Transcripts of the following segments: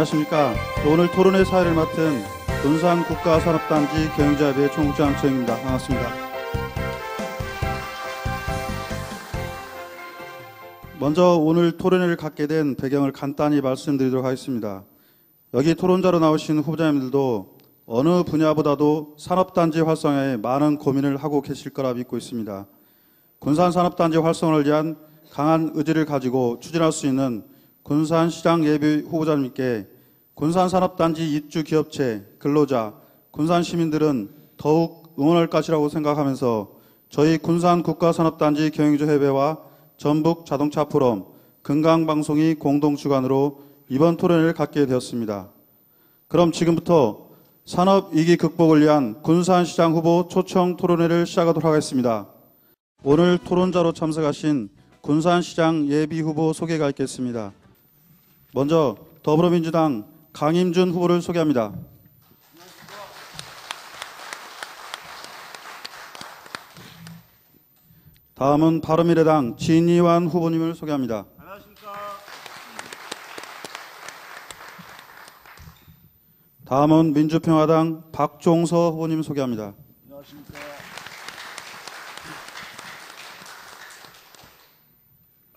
안녕하십니까. 오늘 토론회 사회를 맡은 군산국가산업단지 경영자협의 총국장청입니다. 반갑습니다. 먼저 오늘 토론회를 갖게 된 배경을 간단히 말씀드리도록 하겠습니다. 여기 토론자로 나오신 후보자님들도 어느 분야보다도 산업단지 활성화에 많은 고민을 하고 계실 거라 믿고 있습니다. 군산산업단지 활성화를 위한 강한 의지를 가지고 추진할 수 있는 군산시장 예비 후보자님께 군산산업단지 입주 기업체, 근로자, 군산 시민들은 더욱 응원할 것이라고 생각하면서 저희 군산국가산업단지 경영자협회와 전북 자동차 포럼, 금강방송이 공동 주관으로 이번 토론회를 갖게 되었습니다. 그럼 지금부터 산업위기 극복을 위한 군산시장 후보 초청 토론회를 시작하도록 하겠습니다. 오늘 토론자로 참석하신 군산시장 예비후보 소개가 있겠습니다. 먼저 더불어민주당 강임준 후보를 소개합니다. 다음은 바른미래당 진이완 후보님을 소개합니다. 안녕하십니까. 다음은 민주평화당 박종서 후보님 소개합니다. 안녕하십니까.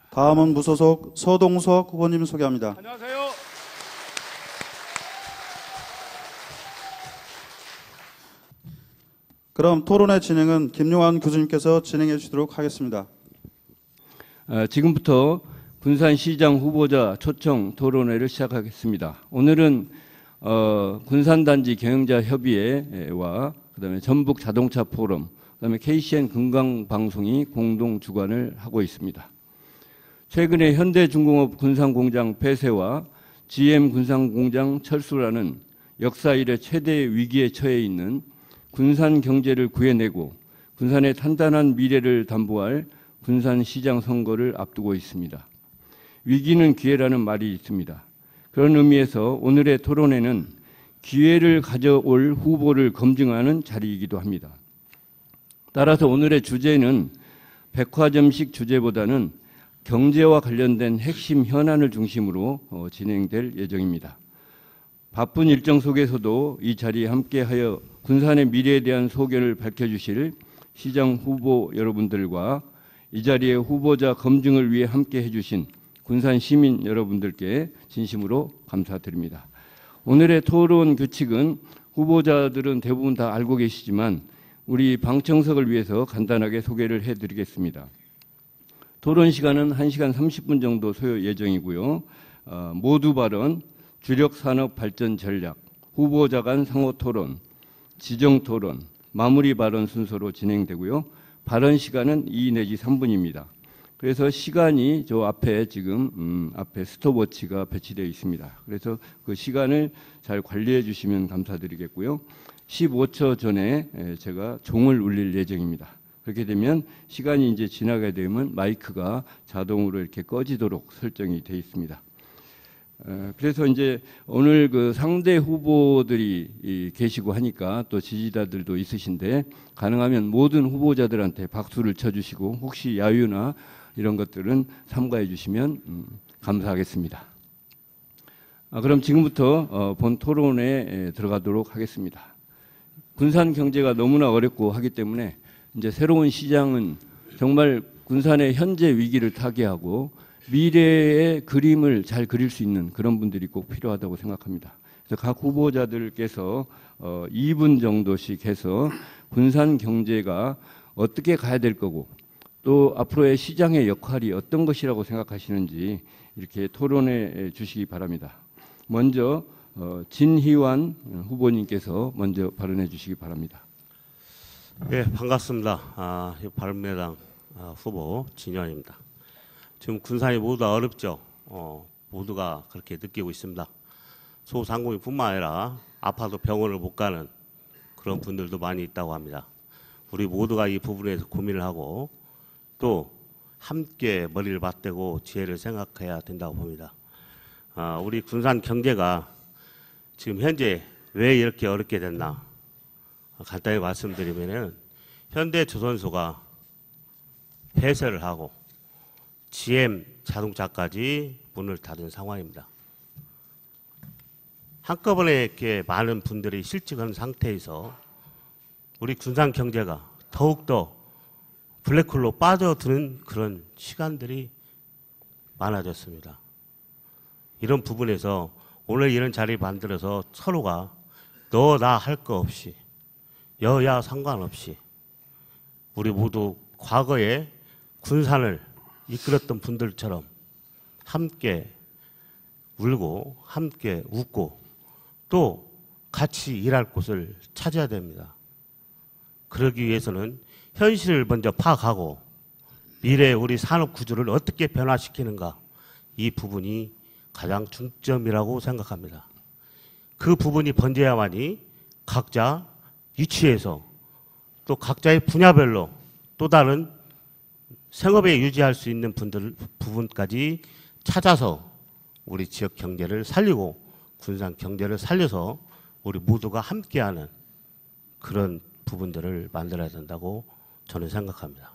다음은 무소속 서동석 후보님 소개합니다. 안녕하세요. 그럼 토론회 진행은 김용환 교수님께서 진행해 주시도록 하겠습니다. 지금부터 군산시장 후보자 초청 토론회를 시작하겠습니다. 오늘은 군산단지 경영자협의회와 그다음에 전북 자동차 포럼, 그다음에 KCN 금강방송이 공동 주관을 하고 있습니다. 최근에 현대중공업 군산공장 폐쇄와 GM 군산공장 철수라는 역사 이래 최대 위기에 처해 있는 군산 경제를 구해내고 군산의 단단한 미래를 담보할 군산시장 선거를 앞두고 있습니다. 위기는 기회라는 말이 있습니다. 그런 의미에서 오늘의 토론회는 기회를 가져올 후보를 검증하는 자리이기도 합니다. 따라서 오늘의 주제는 백화점식 주제보다는 경제와 관련된 핵심 현안을 중심으로 진행될 예정입니다. 바쁜 일정 속에서도 이 자리에 함께하여 군산의 미래에 대한 소견을 밝혀주실 시장 후보 여러분들과 이 자리에 후보자 검증을 위해 함께해 주신 군산 시민 여러분들께 진심으로 감사드립니다. 오늘의 토론 규칙은 후보자들은 대부분 다 알고 계시지만 우리 방청석을 위해서 간단하게 소개를 해드리겠습니다. 토론 시간은 1시간 30분 정도 소요 예정이고요. 모두 발언, 주력 산업 발전 전략, 후보자 간 상호 토론, 지정 토론, 마무리 발언 순서로 진행되고요. 발언 시간은 2 내지 3분입니다. 그래서 시간이 저 앞에 지금 앞에 스톱워치가 배치되어 있습니다. 그래서 그 시간을 잘 관리해 주시면 감사드리겠고요. 15초 전에 제가 종을 울릴 예정입니다. 그렇게 되면 시간이 이제 지나게 되면 마이크가 자동으로 이렇게 꺼지도록 설정이 되어 있습니다. 그래서 이제 오늘 그 상대 후보들이 계시고 하니까 또 지지자들도 있으신데 가능하면 모든 후보자들한테 박수를 쳐주시고 혹시 야유나 이런 것들은 삼가해 주시면 감사하겠습니다. 그럼 지금부터 본 토론에 들어가도록 하겠습니다. 군산 경제가 너무나 어렵고 하기 때문에 이제 새로운 시장은 정말 군산의 현재 위기를 타개하고 미래의 그림을 잘 그릴 수 있는 그런 분들이 꼭 필요하다고 생각합니다. 그래서 각 후보자들께서 2분 정도씩 해서 군산 경제가 어떻게 가야 될 거고 또 앞으로의 시장의 역할이 어떤 것이라고 생각하시는지 이렇게 토론해 주시기 바랍니다. 먼저 진희완 후보님께서 먼저 발언해 주시기 바랍니다. 네, 반갑습니다. 바른미래당 후보 진희완입니다. 지금 군산이 모두가 어렵죠. 모두가 그렇게 느끼고 있습니다. 소상공인뿐만 아니라 아파도 병원을 못 가는 그런 분들도 많이 있다고 합니다. 우리 모두가 이 부분에서 고민을 하고 또 함께 머리를 맞대고 지혜를 생각해야 된다고 봅니다. 우리 군산 경제가 지금 현재 왜 이렇게 어렵게 됐나 간단히 말씀드리면은 현대조선소가 폐쇄를 하고 GM 자동차까지 문을 닫은 상황입니다. 한꺼번에 이렇게 많은 분들이 실직한 상태에서 우리 군산 경제가 더욱더 블랙홀로 빠져드는 그런 시간들이 많아졌습니다. 이런 부분에서 오늘 이런 자리 만들어서 서로가 너 나 할 거 없이 여야 상관없이 우리 모두 과거에 군산을 이끌었던 분들처럼 함께 울고 함께 웃고 또 같이 일할 곳을 찾아야 됩니다. 그러기 위해서는 현실을 먼저 파악하고 미래 우리 산업 구조를 어떻게 변화시키는가, 이 부분이 가장 중점이라고 생각합니다. 그 부분이 번져야만이 각자 위치에서 또 각자의 분야별로 또 다른 생업에 유지할 수 있는 부분까지 찾아서 우리 지역 경제를 살리고 군산 경제를 살려서 우리 모두가 함께하는 그런 부분들을 만들어야 된다고 저는 생각합니다.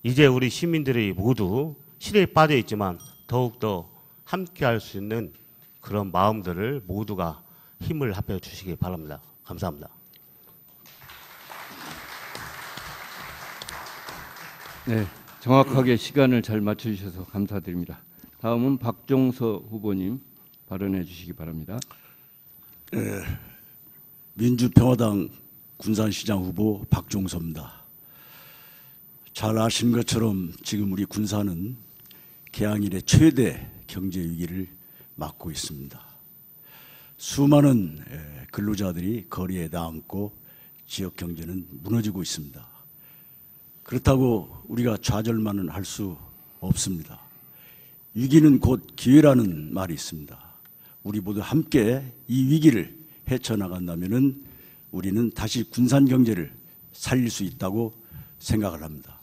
이제 우리 시민들이 모두 시대에 빠져 있지만 더욱더 함께할 수 있는 그런 마음들을 모두가 힘을 합해 주시기 바랍니다. 감사합니다. 네, 정확하게 시간을 잘 맞춰주셔서 감사드립니다. 다음은 박종서 후보님 발언해 주시기 바랍니다. 민주평화당 군산시장 후보 박종서입니다. 잘 아시는 것처럼 지금 우리 군산은 개항 이래 최대 경제 위기를 맞고 있습니다. 수많은 근로자들이 거리에 나앉고 지역 경제는 무너지고 있습니다. 그렇다고 우리가 좌절만은 할 수 없습니다. 위기는 곧 기회라는 말이 있습니다. 우리 모두 함께 이 위기를 헤쳐나간다면 우리는 다시 군산 경제를 살릴 수 있다고 생각을 합니다.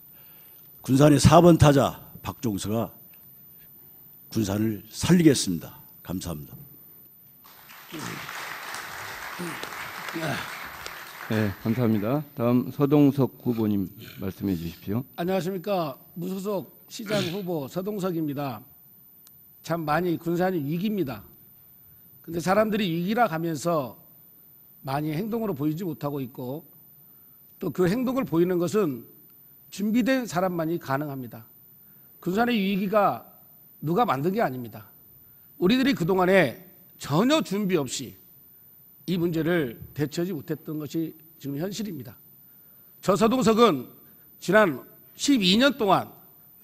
군산의 4번 타자 박종서가 군산을 살리겠습니다. 감사합니다. 네, 감사합니다. 다음 서동석 후보님 말씀해 주십시오. 안녕하십니까. 무소속 시장 후보 서동석입니다. 참 많이 군산이 위기입니다. 근데 사람들이 위기라 가면서 많이 행동으로 보이지 못하고 있고 또 그 행동을 보이는 것은 준비된 사람만이 가능합니다. 군산의 위기가 누가 만든 게 아닙니다. 우리들이 그동안에 전혀 준비 없이 이 문제를 대처하지 못했던 것이 지금 현실입니다. 저 서동석은 지난 12년 동안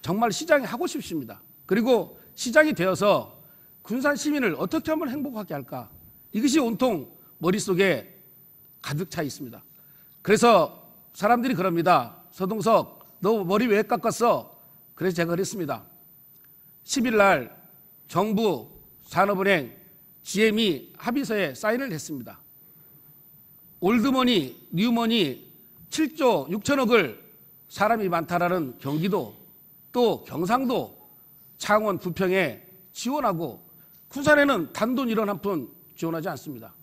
정말 시장이 하고 싶습니다. 그리고 시장이 되어서 군산 시민을 어떻게 하면 행복하게 할까? 이것이 온통 머릿속에 가득 차 있습니다. 그래서 사람들이 그럽니다. 서동석, 너 머리 왜 깎았어? 그래서 제가 그랬습니다. 10일 날 정부, 산업은행, GM이 합의서에 사인을 했습니다. 올드머니, 뉴머니 7조 6천억을 사람이 많다라는 경기도, 또 경상도, 창원, 부평에 지원하고 군산에는 단돈 1원 한 푼 지원하지 않습니다.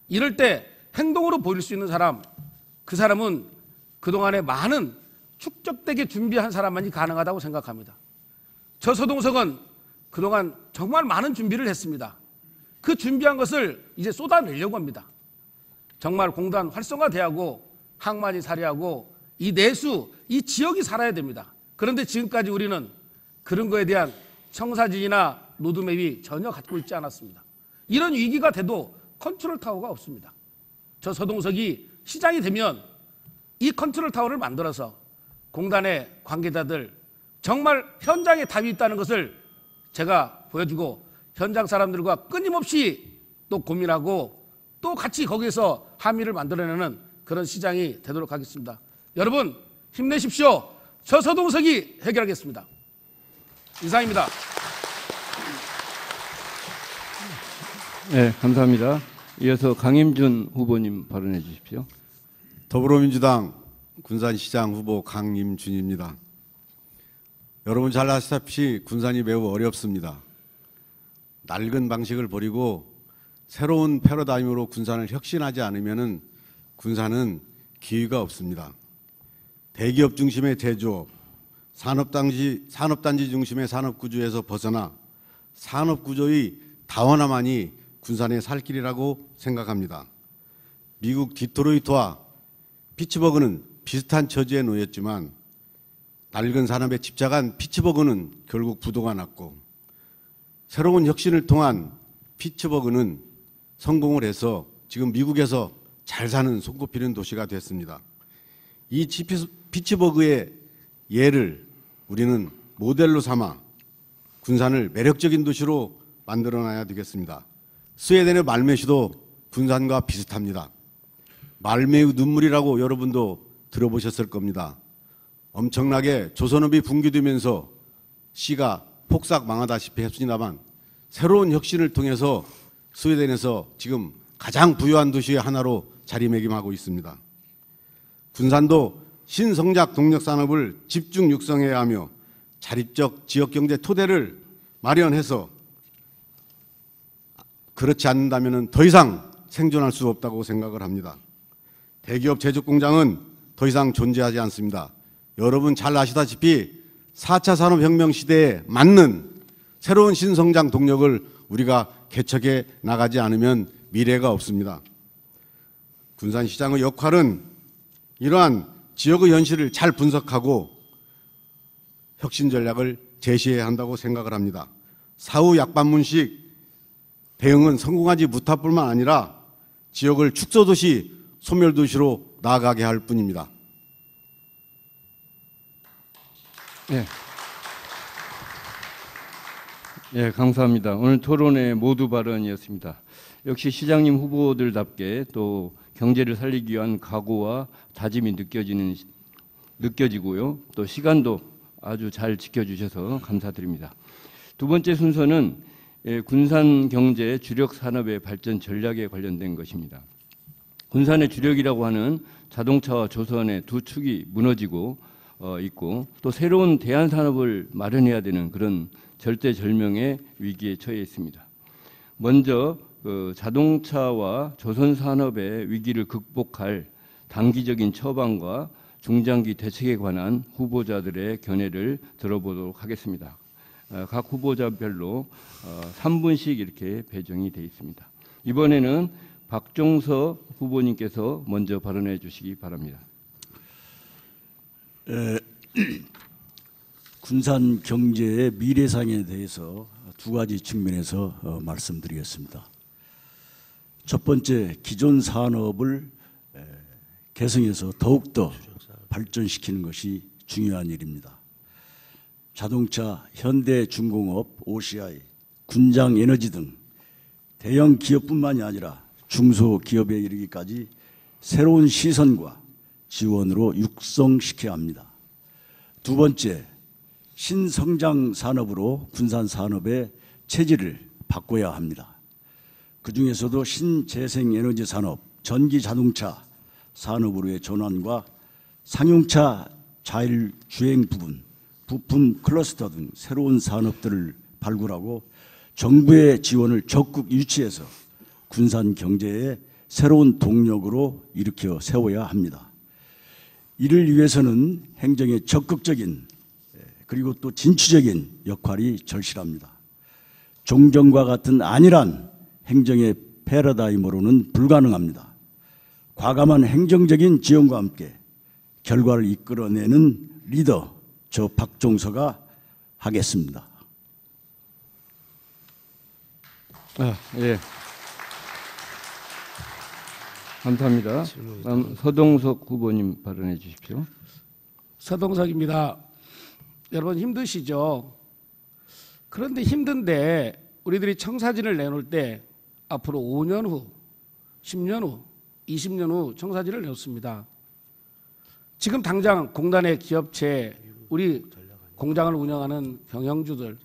이럴 때 행동으로 보일 수 있는 사람, 그 사람은 그동안에 많은 축적되게 준비한 사람만이 가능하다고 생각합니다. 저 서동석은 그동안 정말 많은 준비를 했습니다. 그 준비한 것을 이제 쏟아내려고 합니다. 정말 공단 활성화돼야하고 항만이 살아야하고 이 내수, 이 지역이 살아야 됩니다. 그런데 지금까지 우리는 그런 거에 대한 청사진이나 로드맵이 전혀 갖고 있지 않았습니다. 이런 위기가 돼도 컨트롤 타워가 없습니다. 저 서동석이 시장이 되면 이 컨트롤 타워를 만들어서 공단의 관계자들 정말 현장에 답이 있다는 것을 제가 보여주고 현장 사람들과 끊임없이 또 고민하고 또 같이 거기에서 함의를 만들어내는 그런 시장이 되도록 하겠습니다. 여러분 힘내십시오. 저 서동석이 해결하겠습니다. 이상입니다. 네, 감사합니다. 이어서 강임준 후보님 발언해 주십시오. 더불어민주당 군산시장 후보 강임준입니다. 여러분 잘 아시다시피 군산이 매우 어렵습니다. 낡은 방식을 버리고 새로운 패러다임으로 군산을 혁신하지 않으면 군산은 기회가 없습니다. 대기업 중심의 제조업, 산업단지 중심의 산업구조에서 벗어나 산업구조의 다원화만이 군산의 살 길이라고 생각합니다. 미국 디트로이트와 피츠버그는 비슷한 처지에 놓였지만 낡은 산업에 집착한 피츠버그는 결국 부도가 났고 새로운 혁신을 통한 피츠버그는 성공을 해서 지금 미국에서 잘 사는 손꼽히는 도시가 됐습니다. 이 피츠버그의 예를 우리는 모델로 삼아 군산을 매력적인 도시로 만들어놔야 되겠습니다. 스웨덴의 말메시도 군산과 비슷합니다. 말메의 눈물이라고 여러분도 들어보셨을 겁니다. 엄청나게 조선업이 붕괴되면서 시가 폭삭 망하다시피 했습니다만 새로운 혁신을 통해서 스웨덴에서 지금 가장 부유한 도시의 하나로 자리매김하고 있습니다. 군산도 신성장 동력 산업을 집중 육성해야 하며 자립적 지역경제 토대를 마련해서 그렇지 않는다면 더 이상 생존할 수 없다고 생각을 합니다. 대기업 제조공장은 더 이상 존재하지 않습니다. 여러분 잘 아시다시피 4차 산업혁명 시대에 맞는 새로운 신성장 동력을 우리가 개척해 나가지 않으면 미래가 없습니다. 군산시장의 역할은 이러한 지역의 현실을 잘 분석하고 혁신 전략을 제시해야 한다고 생각을 합니다. 사후 약반문식 대응은 성공하지 못할 뿐만 아니라 지역을 축소도시, 소멸도시로 나아가게 할 뿐입니다. 네. 예, 감사합니다. 오늘 토론회 모두 발언이었습니다. 역시 시장님 후보들답게 또 경제를 살리기 위한 각오와 다짐이 느껴지고요. 또 시간도 아주 잘 지켜주셔서 감사드립니다. 두 번째 순서는 군산 경제 주력 산업의 발전 전략에 관련된 것입니다. 군산의 주력이라고 하는 자동차와 조선의 두 축이 무너지고 있고 또 새로운 대안 산업을 마련해야 되는 그런 절대절명의 위기에 처해 있습니다. 먼저 자동차와 조선 산업의 위기를 극복할 단기적인 처방과 중장기 대책에 관한 후보자들의 견해를 들어보도록 하겠습니다. 각 후보자별로 3분씩 이렇게 배정이 되어 있습니다. 이번에는 박종서 후보님께서 먼저 발언해 주시기 바랍니다. 군산 경제의 미래상에 대해서 두 가지 측면에서 말씀드리겠습니다. 첫 번째, 기존 산업을 개성해서 더욱더 발전시키는 것이 중요한 일입니다. 자동차, 현대중공업, OCI, 군장에너지 등 대형 기업뿐만이 아니라 중소기업에 이르기까지 새로운 시선과 지원으로 육성시켜야 합니다. 두 번째, 신성장 산업으로 군산 산업의 체질을 바꿔야 합니다. 그중에서도 신재생에너지 산업, 전기자동차 산업으로의 전환과 상용차 자율주행 부품 클러스터 등 새로운 산업들을 발굴하고 정부의 지원을 적극 유치해서 군산 경제의 새로운 동력으로 일으켜 세워야 합니다. 이를 위해서는 행정의 적극적인 그리고 또 진취적인 역할이 절실합니다. 종정과 같은 안일한 행정의 패러다임으로는 불가능합니다. 과감한 행정적인 지원과 함께 결과를 이끌어내는 리더, 저 박종서가 하겠습니다. 예. 감사합니다. 다음 서동석 후보님 발언해 주십시오. 서동석입니다. 여러분 힘드시죠? 그런데 힘든데 우리들이 청사진을 내놓을 때 앞으로 5년 후, 10년 후, 20년 후 청사진을 내놓습니다. 지금 당장 공단의 기업체, 우리 공장을 운영하는 경영주들,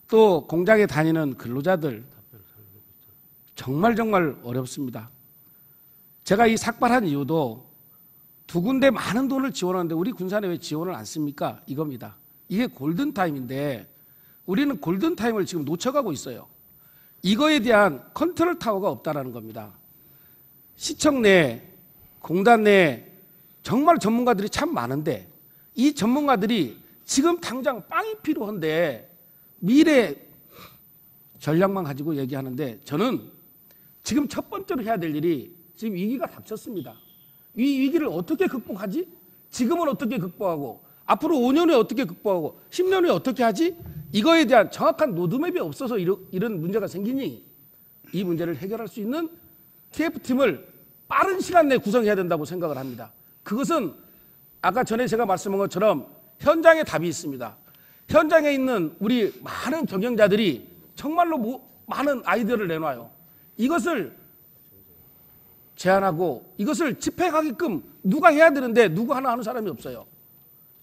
또 공장에 다니는 근로자들 정말 어렵습니다. 제가 이 삭발한 이유도 두 군데 많은 돈을 지원하는데 우리 군산에 왜 지원을 안 씁니까? 이겁니다. 이게 골든타임인데 우리는 골든타임을 지금 놓쳐가고 있어요. 이거에 대한 컨트롤 타워가 없다라는 겁니다. 시청 내, 공단 내 정말 전문가들이 참 많은데 이 전문가들이 지금 당장 빵이 필요한데 미래 전략만 가지고 얘기하는데 저는 지금 첫 번째로 해야 될 일이 지금 위기가 닥쳤습니다. 이 위기를 어떻게 극복하지? 지금은 어떻게 극복하고 앞으로 5년 후에 어떻게 극복하고 10년 후에 어떻게 하지? 이거에 대한 정확한 로드맵이 없어서 이런 문제가 생기니 이 문제를 해결할 수 있는 TF팀을 빠른 시간 내에 구성해야 된다고 생각을 합니다. 그것은 아까 전에 제가 말씀한 것처럼 현장에 답이 있습니다. 현장에 있는 우리 많은 경영자들이 정말로 많은 아이디어를 내놔요. 이것을 제안하고 이것을 집행하게끔 누가 해야 되는데 누구 하나 하는 사람이 없어요.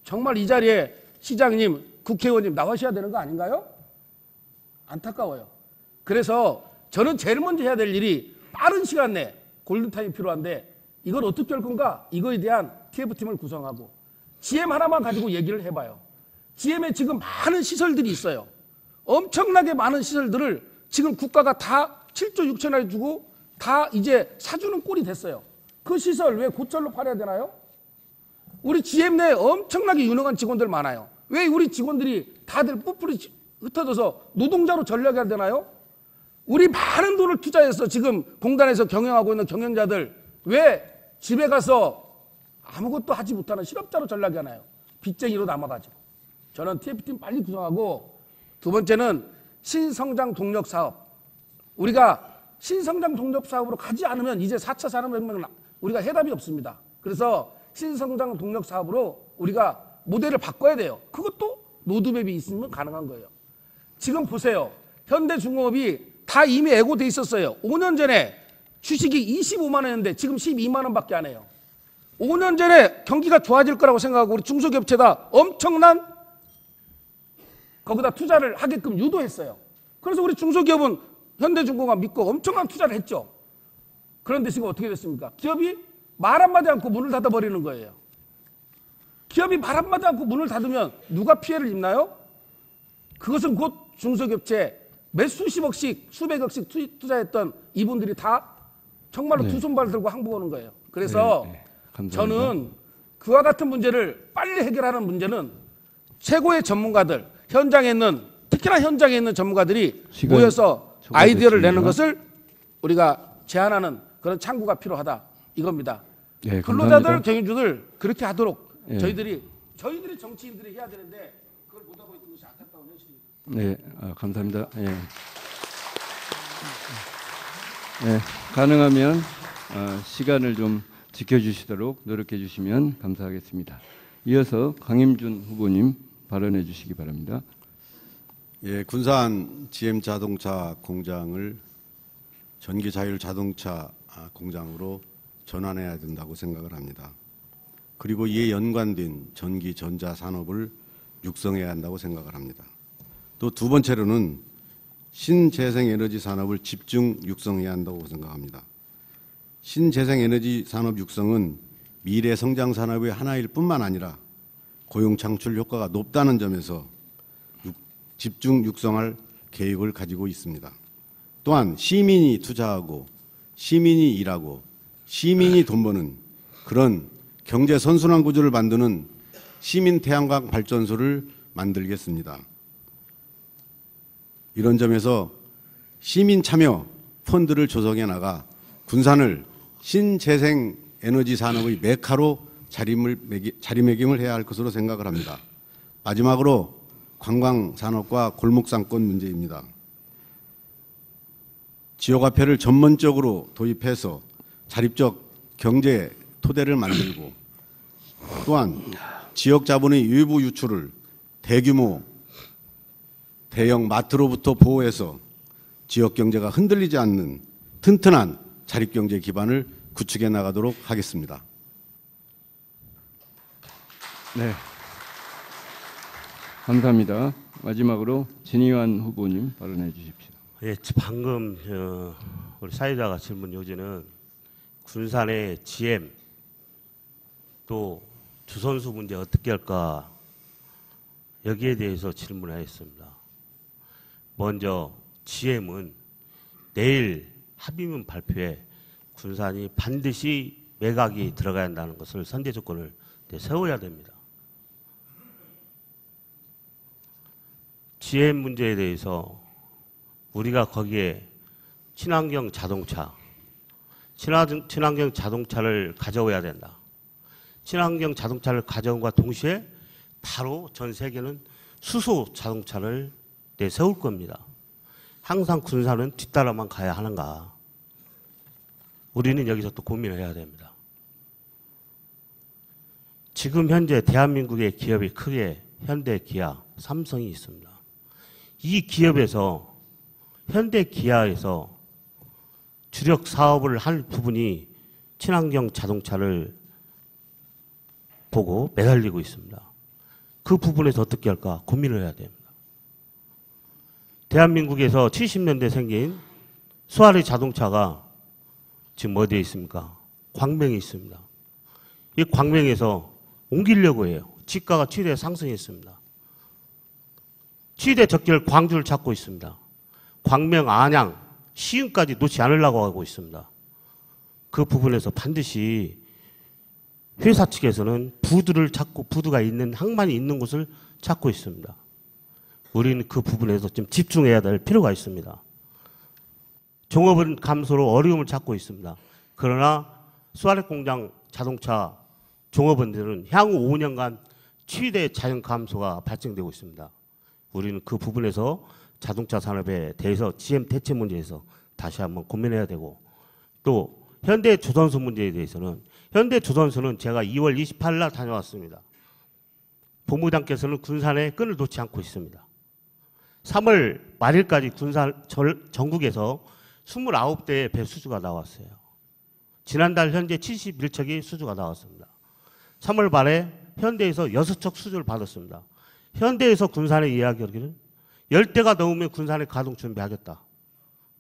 정말 이 자리에 시장님, 국회의원님 나와셔야 되는 거 아닌가요? 안타까워요. 그래서 저는 제일 먼저 해야 될 일이 빠른 시간 내에 골든타임이 필요한데 이걸 어떻게 할 건가? 이거에 대한 TF팀을 구성하고 GM 하나만 가지고 얘기를 해봐요. GM에 지금 많은 시설들이 있어요. 엄청나게 많은 시설들을 지금 국가가 다 7조 6천원에 주고 다 이제 사주는 꼴이 됐어요. 그 시설 왜 고철로 팔아야 되나요? 우리 GM 내에 엄청나게 유능한 직원들 많아요. 왜 우리 직원들이 다들 뿔뿔이 흩어져서 노동자로 전락해야 되나요? 우리 많은 돈을 투자해서 지금 공단에서 경영하고 있는 경영자들 왜 집에 가서 아무것도 하지 못하는 실업자로 전락이 하나요? 빚쟁이로 남아가지고. 저는 TF팀 빨리 구성하고 두 번째는 신성장 동력 사업. 우리가 신성장 동력 사업으로 가지 않으면 이제 4차 산업혁명은 우리가 해답이 없습니다. 그래서 신성장 동력 사업으로 우리가 모델을 바꿔야 돼요. 그것도 로드맵이 있으면 가능한 거예요. 지금 보세요. 현대중공업이 다 이미 애고돼 있었어요. 5년 전에 주식이 25만 원이었는데 지금 12만 원밖에 안 해요. 5년 전에 경기가 좋아질 거라고 생각하고 우리 중소기업체다 엄청난 거기다 투자를 하게끔 유도했어요. 그래서 우리 중소기업은 현대중공업 믿고 엄청난 투자를 했죠. 그런데 지금 어떻게 됐습니까? 기업이 말 한마디 않고 문을 닫아버리는 거예요. 기업이 말 한마디 않고 문을 닫으면 누가 피해를 입나요? 그것은 곧 중소기업체 몇 수십억씩 수백억씩 투자했던 이분들이 다 정말로 네. 두 손발 들고 항복하는 거예요. 그래서 감사합니다. 저는 그와 같은 문제를 빨리 해결하는 문제는 최고의 전문가들, 현장에 있는 특히나 현장에 있는 전문가들이 시간이 모여서 아이디어를 초과됐습니다. 내는 것을 우리가 제안하는 그런 창구가 필요하다 이겁니다. 네, 근로자들, 감사합니다. 경영주들 그렇게 하도록 예. 저희들이 정치인들이 해야 되는데 그걸 못하고 있는 것이 안타까운 현실입니다. 네, 감사합니다. 예. 네, 가능하면 시간을 좀 지켜주시도록 노력해 주시면 감사하겠습니다. 이어서 강임준 후보님 발언해 주시기 바랍니다. 예, 군산 GM 자동차 공장을 전기 자율 자동차 공장으로 전환해야 된다고 생각을 합니다. 그리고 이에 연관된 전기 전자 산업을 육성해야 한다고 생각을 합니다. 또 두 번째로는 신재생 에너지 산업을 집중 육성해야 한다고 생각합니다. 신재생 에너지 산업 육성은 미래 성장 산업의 하나일 뿐만 아니라 고용 창출 효과가 높다는 점에서 집중 육성할 계획을 가지고 있습니다. 또한 시민이 투자하고 시민이 일하고 시민이 돈 버는 그런 경제 선순환 구조를 만드는 시민 태양광 발전소를 만들겠습니다. 이런 점에서 시민 참여 펀드를 조성해 나가 군산을 신재생 에너지 산업의 메카로 자리매김을 해야 할 것으로 생각을 합니다. 마지막으로 관광산업과 골목상권 문제입니다. 지역화폐를 전면적으로 도입해서 자립적 경제 토대를 만들고 또한 지역 자본의 일부 유출을 대규모 대형 마트로부터 보호해서 지역 경제가 흔들리지 않는 튼튼한 자립경제 기반을 구축해 나가도록 하겠습니다. 네, 감사합니다. 마지막으로 진희환 후보님 발언해 주십시오. 예, 방금 우리 사회자가 질문 요지는 군산의 GM 또 주선수 문제 어떻게 할까 여기에 대해서 질문하였습니다. 먼저 GM은 내일 합의문 발표에 군산이 반드시 매각이 들어가야 한다는 것을 선제 조건을 세워야 됩니다. GM 문제에 대해서 우리가 거기에 친환경 자동차를 가져와야 된다. 친환경 자동차를 가져온과 동시에 바로 전 세계는 수소 자동차를 내세울 겁니다. 항상 군산은 뒤따라만 가야 하는가? 우리는 여기서 또 고민을 해야 됩니다. 지금 현재 대한민국의 기업이 크게 현대, 기아, 삼성이 있습니다. 이 기업에서 현대 기아에서 주력 사업을 할 부분이 친환경 자동차를 보고 매달리고 있습니다. 그 부분에서 어떻게 할까 고민을 해야 됩니다. 대한민국에서 70년대 생긴 수아레 자동차가 지금 어디에 있습니까? 광명에 있습니다. 이 광명에서 옮기려고 해요. 지가가 최대 상승했습니다. 최대 적기를 광주를 찾고 있습니다. 광명, 안양, 시흥까지 놓지 않으려고 하고 있습니다. 그 부분에서 반드시 회사 측에서는 부두를 찾고 부두가 있는 항만이 있는 곳을 찾고 있습니다. 우리는 그 부분에서 좀 집중해야 될 필요가 있습니다. 종업원 감소로 어려움을 찾고 있습니다. 그러나 수아레 공장 자동차 종업원들은 향후 5년간 최대 자연 감소가 발생되고 있습니다. 우리는 그 부분에서 자동차 산업에 대해서 GM 대체 문제에서 다시 한번 고민해야 되고, 또 현대조선소 문제에 대해서는 현대조선소는 제가 2월 28일 날 다녀왔습니다. 본부장께서는 군산에 끈을 놓지 않고 있습니다. 3월 말일까지 군산 전국에서 29대의 배 수주가 나왔어요. 지난달 현재 71척이 수주가 나왔습니다. 3월 말에 현대에서 6척 수주를 받았습니다. 현대에서 군산에 이야기하기는 10대가 넘으면 군산에 가동 준비하겠다.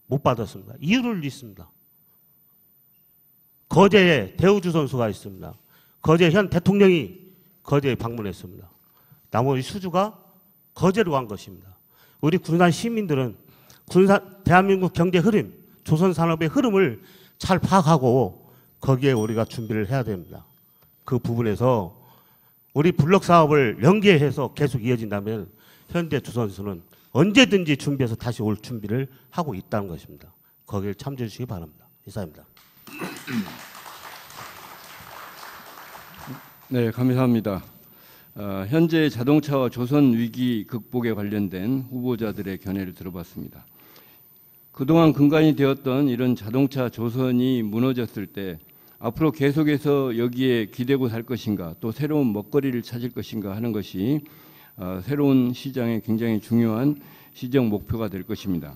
못 받았습니다. 이유를 있습니다. 거제에 대우주선소가 있습니다. 거제 현 대통령이 거제에 방문했습니다. 나머지 수주가 거제로 간 것입니다. 우리 군산 시민들은 대한민국 경제 흐름, 조선 산업의 흐름을 잘 파악하고 거기에 우리가 준비를 해야 됩니다. 그 부분에서 우리 블록 사업을 연계해서 계속 이어진다면 현대조선소는 언제든지 준비해서 다시 올 준비를 하고 있다는 것입니다. 거기를 참조해 주시기 바랍니다. 이상입니다. 네, 감사합니다. 현재 자동차와 조선 위기 극복에 관련된 후보자들의 견해를 들어봤습니다. 그동안 근간이 되었던 이런 자동차 조선이 무너졌을 때 앞으로 계속해서 여기에 기대고 살 것인가, 또 새로운 먹거리를 찾을 것인가 하는 것이 새로운 시장에 굉장히 중요한 시정 목표가 될 것입니다.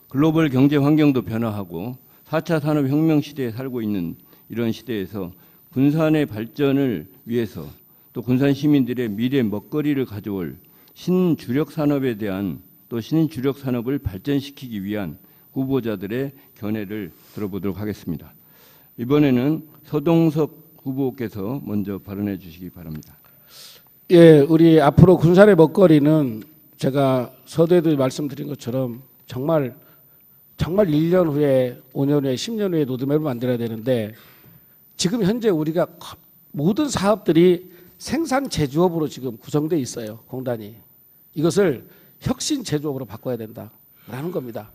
글로벌 경제 환경도 변화하고 4차 산업혁명 시대에 살고 있는 이런 시대에서 군산의 발전을 위해서 또 군산 시민들의 미래 먹거리를 가져올 신주력 산업에 대한 또 신주력 산업을 발전시키기 위한 후보자들의 견해를 들어보도록 하겠습니다. 이번에는 서동석 후보께서 먼저 발언해 주시기 바랍니다. 예, 우리 앞으로 군산의 먹거리는 제가 서두에도 말씀드린 것처럼 정말 1년 후에, 5년 후에, 10년 후에 로드맵을 만들어야 되는데, 지금 현재 우리가 모든 사업들이 생산 제조업으로 지금 구성되어 있어요. 공단이. 이것을 혁신 제조업으로 바꿔야 된다라는 겁니다.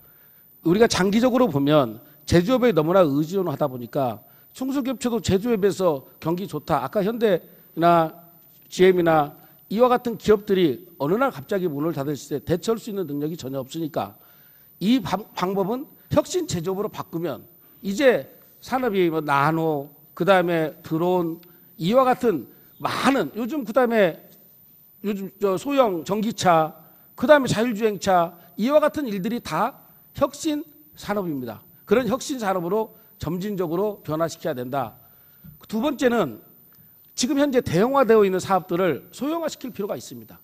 우리가 장기적으로 보면 제조업에 너무나 의존하다 보니까 중소기업체도 제조업에서 경기 좋다. 아까 현대나 GM이나 이와 같은 기업들이 어느 날 갑자기 문을 닫았을 때 대처할 수 있는 능력이 전혀 없으니까 이 방법은 혁신 제조업으로 바꾸면 이제 산업이 뭐 나노, 그 다음에 드론, 이와 같은 많은 요즘 그 다음에 요즘 소형 전기차, 그 다음에 자율주행차, 이와 같은 일들이 다 혁신 산업입니다. 그런 혁신 산업으로 점진적으로 변화시켜야 된다. 두 번째는 지금 현재 대형화되어 있는 사업들을 소형화시킬 필요가 있습니다.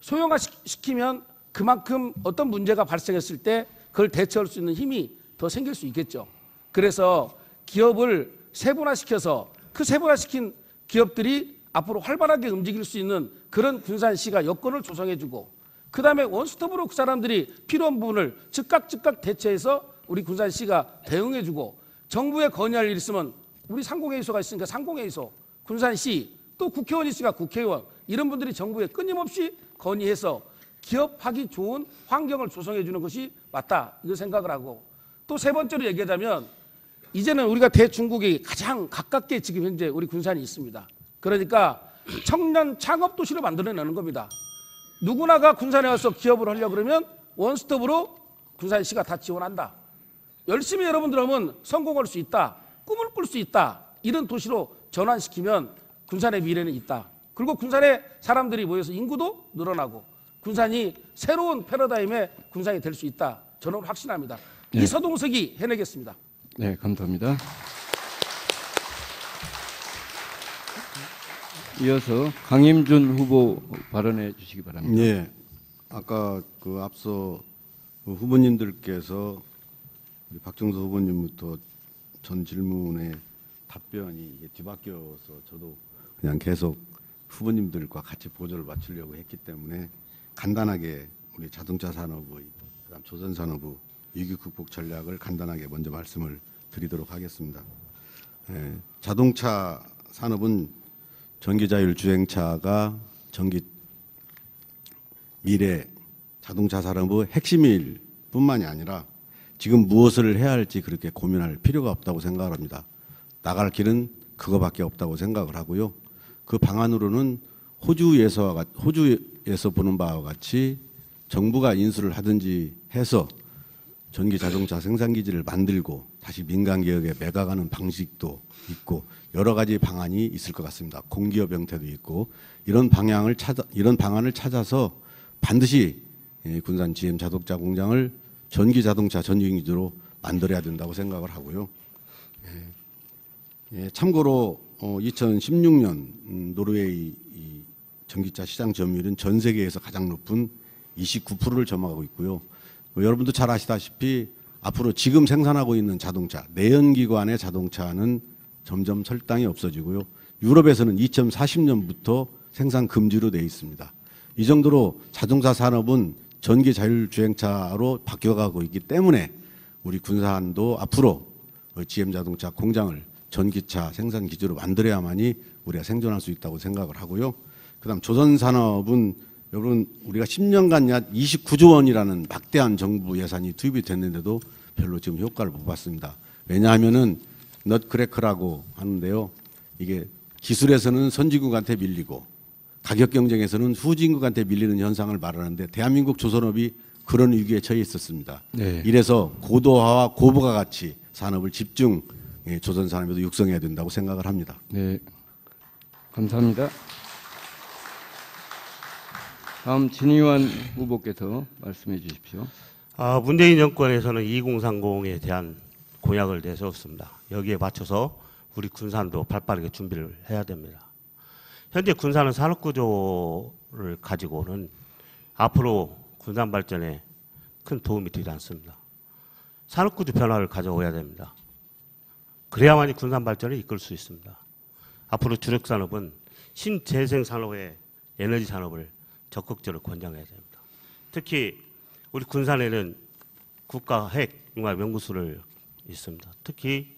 소형화시키면 그만큼 어떤 문제가 발생했을 때 그걸 대처할 수 있는 힘이 더 생길 수 있겠죠. 그래서 기업을 세분화시켜서 그 세분화시킨 기업들이 앞으로 활발하게 움직일 수 있는 그런 군산시가 여건을 조성해주고, 그 다음에 원스톱으로 그 사람들이 필요한 부분을 즉각 대처해서 우리 군산시가 대응해주고, 정부에 건의할 일 있으면 우리 상공회의소가 있으니까 상공회의소, 군산시, 또 국회의원이 있으니까 국회의원, 이런 분들이 정부에 끊임없이 건의해서 기업하기 좋은 환경을 조성해 주는 것이 맞다 이거 생각을 하고, 또 세 번째로 얘기하자면 이제는 우리가 대중국이 가장 가깝게 지금 현재 우리 군산이 있습니다. 그러니까 청년 창업 도시를 만들어내는 겁니다. 누구나가 군산에 와서 기업을 하려고 그러면 원스톱으로 군산시가 다 지원한다. 열심히 여러분들 하면 성공할 수 있다. 꿈을 꿀 수 있다. 이런 도시로 전환시키면 군산의 미래는 있다. 그리고 군산에 사람들이 모여서 인구도 늘어나고 군산이 새로운 패러다임의 군산이 될 수 있다. 저는 확신합니다. 네. 이서동석이 해내겠습니다. 네, 감사합니다. 이어서 강임준 후보 발언해 주시기 바랍니다. 예, 아까 그 앞서 그 후보님들께서 우리 박정수 후보님부터 전 질문에 답변이 이게 뒤바뀌어서 저도 그냥 계속 후보님들과 같이 보조를 맞추려고 했기 때문에 간단하게 우리 자동차 산업의 그다음 조선 산업의 위기 극복 전략을 간단하게 먼저 말씀을 드리도록 하겠습니다. 예, 자동차 산업은 전기자율 주행차가 미래 자동차 산업의 핵심일 뿐만이 아니라 지금 무엇을 해야 할지 그렇게 고민할 필요가 없다고 생각을 합니다. 나갈 길은 그거밖에 없다고 생각을 하고요. 그 방안으로는 호주에서 보는 바와 같이 정부가 인수를 하든지 해서 전기 자동차 생산 기지를 만들고 다시 민간 기업에 매각하는 방식도 있고 여러 가지 방안이 있을 것 같습니다. 공기업 형태도 있고 이런 방안을 찾아서 반드시 군산 GM 자동차 공장을 전기 자동차 전용 기지로 만들어야 된다고 생각을 하고요. 참고로 2016년 노르웨이 이 전기차 시장 점유율은 전 세계에서 가장 높은 29%를 점하고 있고요. 여러분도 잘 아시다시피 앞으로 지금 생산하고 있는 자동차, 내연기관의 자동차는 점점 설당이 없어지고요. 유럽에서는 2040년부터 생산 금지로 되어 있습니다. 이 정도로 자동차 산업은 전기 자율주행차로 바뀌어가고 있기 때문에 우리 군산도 앞으로 GM 자동차 공장을 전기차 생산 기지로 만들어야만이 우리가 생존할 수 있다고 생각을 하고요. 그다음 조선 산업은 여러분 우리가 10년간 약 29조 원이라는 막대한 정부 예산이 투입이 됐는데도 별로 지금 효과를 못 봤습니다. 왜냐하면은 넛크래커라고 하는데요. 이게 기술에서는 선진국한테 밀리고 가격 경쟁에서는 후진국한테 밀리는 현상을 말하는데 대한민국 조선업이 그런 위기에 처해 있었습니다. 네. 이래서 고도화와 고부가 가치 산업을 집중 조선 산업에도 육성해야 된다고 생각을 합니다. 네, 감사합니다. 다음 진의환 후보께서 말씀해 주십시오. 문재인 정권에서는 2030에 대한 공약을 내세웠습니다. 여기에 맞춰서 우리 군산도 발빠르게 준비를 해야 됩니다. 현재 군산은 산업구조를 가지고는 앞으로 군산 발전에 큰 도움이 되지 않습니다. 산업구조 변화를 가져오야 됩니다. 그래야만이 군산 발전을 이끌 수 있습니다. 앞으로 주력산업은 신재생산업의 에너지 산업을 적극적으로 권장해야 됩니다. 특히 우리 군산에는 국가 핵융합연구소를 있습니다. 특히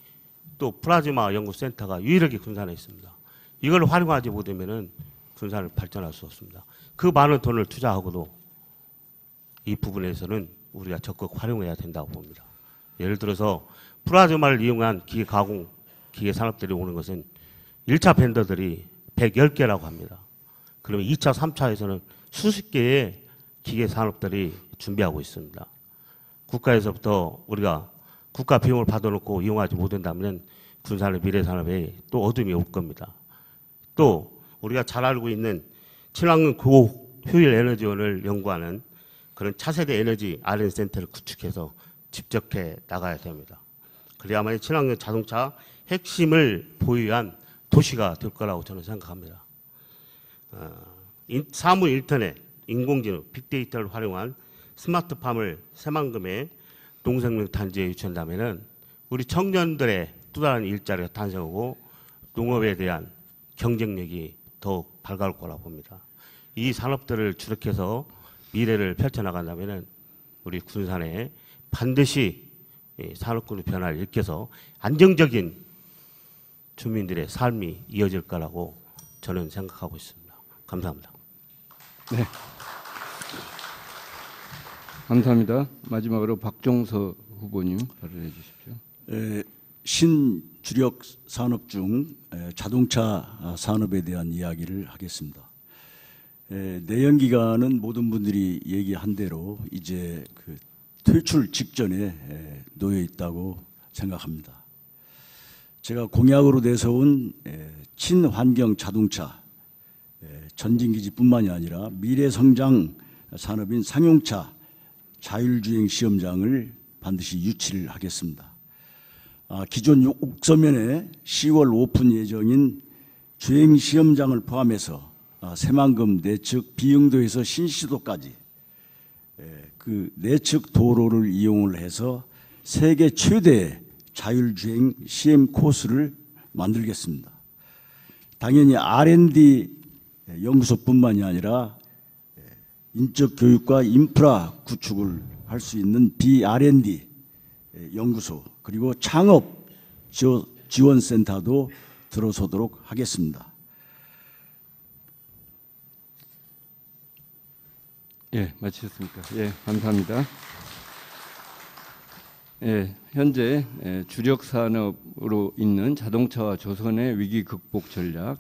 또 플라즈마 연구센터가 유일하게 군산에 있습니다. 이걸 활용하지 못하면 군산을 발전할 수 없습니다. 그 많은 돈을 투자하고도 이 부분에서는 우리가 적극 활용해야 된다고 봅니다. 예를 들어서 플라즈마를 이용한 기계 가공, 기계 산업들이 오는 것은 1차 벤더들이 110개라고 합니다. 그러면 2차, 3차에서는 수십 개의 기계 산업들이 준비하고 있습니다. 국가에서부터 우리가 국가 비용을 받아놓고 이용하지 못한다면 군산의 미래 산업에 또 어둠이 올 겁니다. 또 우리가 잘 알고 있는 친환경 고효율 에너지원을 연구하는 그런 차세대 에너지 R&D 센터를 구축해서 집적해 나가야 됩니다. 그래야만 친환경 자동차 핵심을 보유한 도시가 될 거라고 저는 생각합니다. 사무 인터넷, 인공지능, 빅데이터를 활용한 스마트팜을 새만금의 농생명 단지에 유치한다면 우리 청년들의 또 다른 일자리가 탄생하고 농업에 대한 경쟁력이 더욱 밝아올 거라고 봅니다. 이 산업들을 주력해서 미래를 펼쳐나간다면 우리 군산에 반드시 산업구조 변화를 일으켜서 안정적인 주민들의 삶이 이어질 거라고 저는 생각하고 있습니다. 감사합니다. 네. 감사합니다. 마지막으로 박종서 후보님 발언해 주십시오. 신주력 산업 중 자동차 산업에 대한 이야기를 하겠습니다. 내연기관은 모든 분들이 얘기한 대로 이제 그 퇴출 직전에 놓여 있다고 생각합니다. 제가 공약으로 내세운 친환경 자동차 전진기지뿐만이 아니라 미래성장 산업인 상용차 자율주행 시험장을 반드시 유치를 하겠습니다. 기존 옥서면에 10월 오픈 예정인 주행 시험장을 포함해서 새만금 내측 비영도에서 신시도까지 그 내측 도로를 이용을 해서 세계 최대의 자율주행 시험 코스를 만들겠습니다. 당연히 R&D 연구소뿐만이 아니라 인적 교육과 인프라 구축을 할 수 있는 B&R&D 연구소 그리고 창업 지원센터도 들어서도록 하겠습니다. 예, 마치셨습니까? 예, 감사합니다. 예, 현재 주력 산업으로 있는 자동차와 조선의 위기 극복 전략,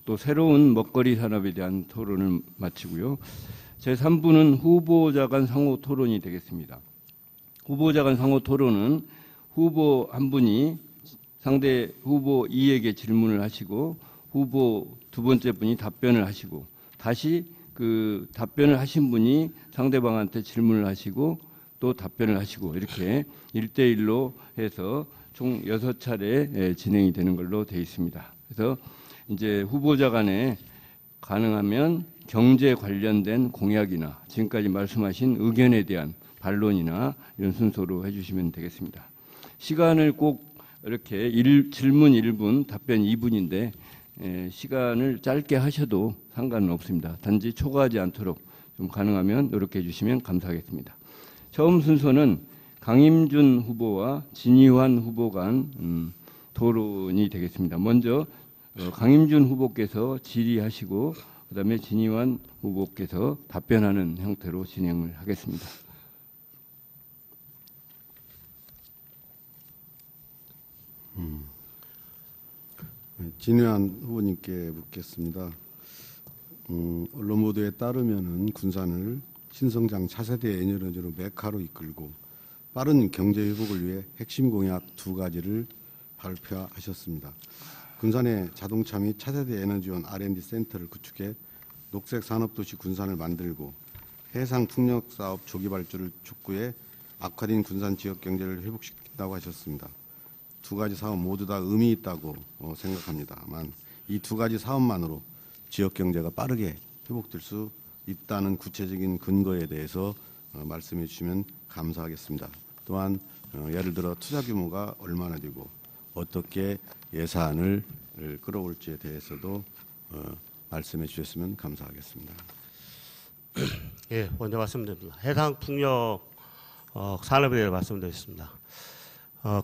또 새로운 먹거리 산업에 대한 토론을 마치고요. 제3부는 후보자 간 상호 토론이 되겠습니다. 후보자 간 상호 토론은 후보 한 분이 상대 후보 2에게 질문을 하시고 후보 두 번째 분이 답변을 하시고 다시 그 답변을 하신 분이 상대방한테 질문을 하시고 또 답변을 하시고 이렇게 1대1로 해서 총 6차례 진행이 되는 걸로 되어 있습니다. 그래서 이제 후보자 간에 가능하면 경제 관련된 공약이나 지금까지 말씀하신 의견에 대한 반론이나 이런 순서로 해주시면 되겠습니다. 시간을 꼭 이렇게 질문 1분, 답변 2분인데 시간을 짧게 하셔도 상관은 없습니다. 단지 초과하지 않도록 좀 가능하면 이렇게 해주시면 감사하겠습니다. 처음 순서는 강임준 후보와 진희환 후보 간 토론이 되겠습니다. 먼저 강임준 후보께서 질의하시고 그다음에 진희환 후보께서 답변하는 형태로 진행을 하겠습니다. 진희환 후보님께 묻겠습니다. 언론 보도에 따르면은 군산을 신성장 차세대 에너지로 메카로 이끌고 빠른 경제 회복을 위해 핵심 공약 2가지를 발표하셨습니다. 군산의 자동차 및 차세대 에너지원 R&D 센터를 구축해 녹색 산업도시 군산을 만들고 해상 풍력 사업 조기 발주를 촉구해 악화된 군산 지역 경제를 회복시킨다고 하셨습니다. 2가지 사업 모두 다 의미 있다고 생각합니다만 이 2가지 사업만으로 지역 경제가 빠르게 회복될 수 있다는 구체적인 근거에 대해서 말씀해 주시면 감사하겠습니다. 또한 예를 들어 투자 규모가 얼마나 되고 어떻게 예산을 끌어올지에 대해서도 말씀해 주셨으면 감사하겠습니다. 예, 먼저 말씀드립니다. 해상풍력 산업에 대해 말씀드리겠습니다.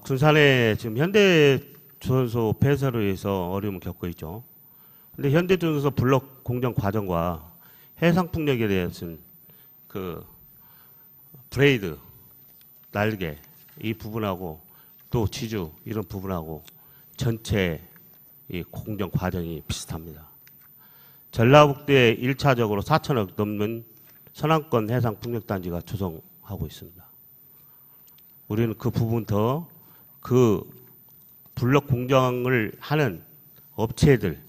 군산에 지금 현대조선소 폐쇄로 해서 어려움을 겪고 있죠. 근데 현대조선소 블록 공정 과정과 해상풍력에 대해서는 그 브레이드, 날개 이 부분하고 또 지주 이런 부분하고 전체 이 공정 과정이 비슷합니다. 전라북도에 1차적으로 4천억 넘는 선안권 해상풍력단지가 조성하고 있습니다. 우리는 그 부분부터 그 블록 공정을 하는 업체들을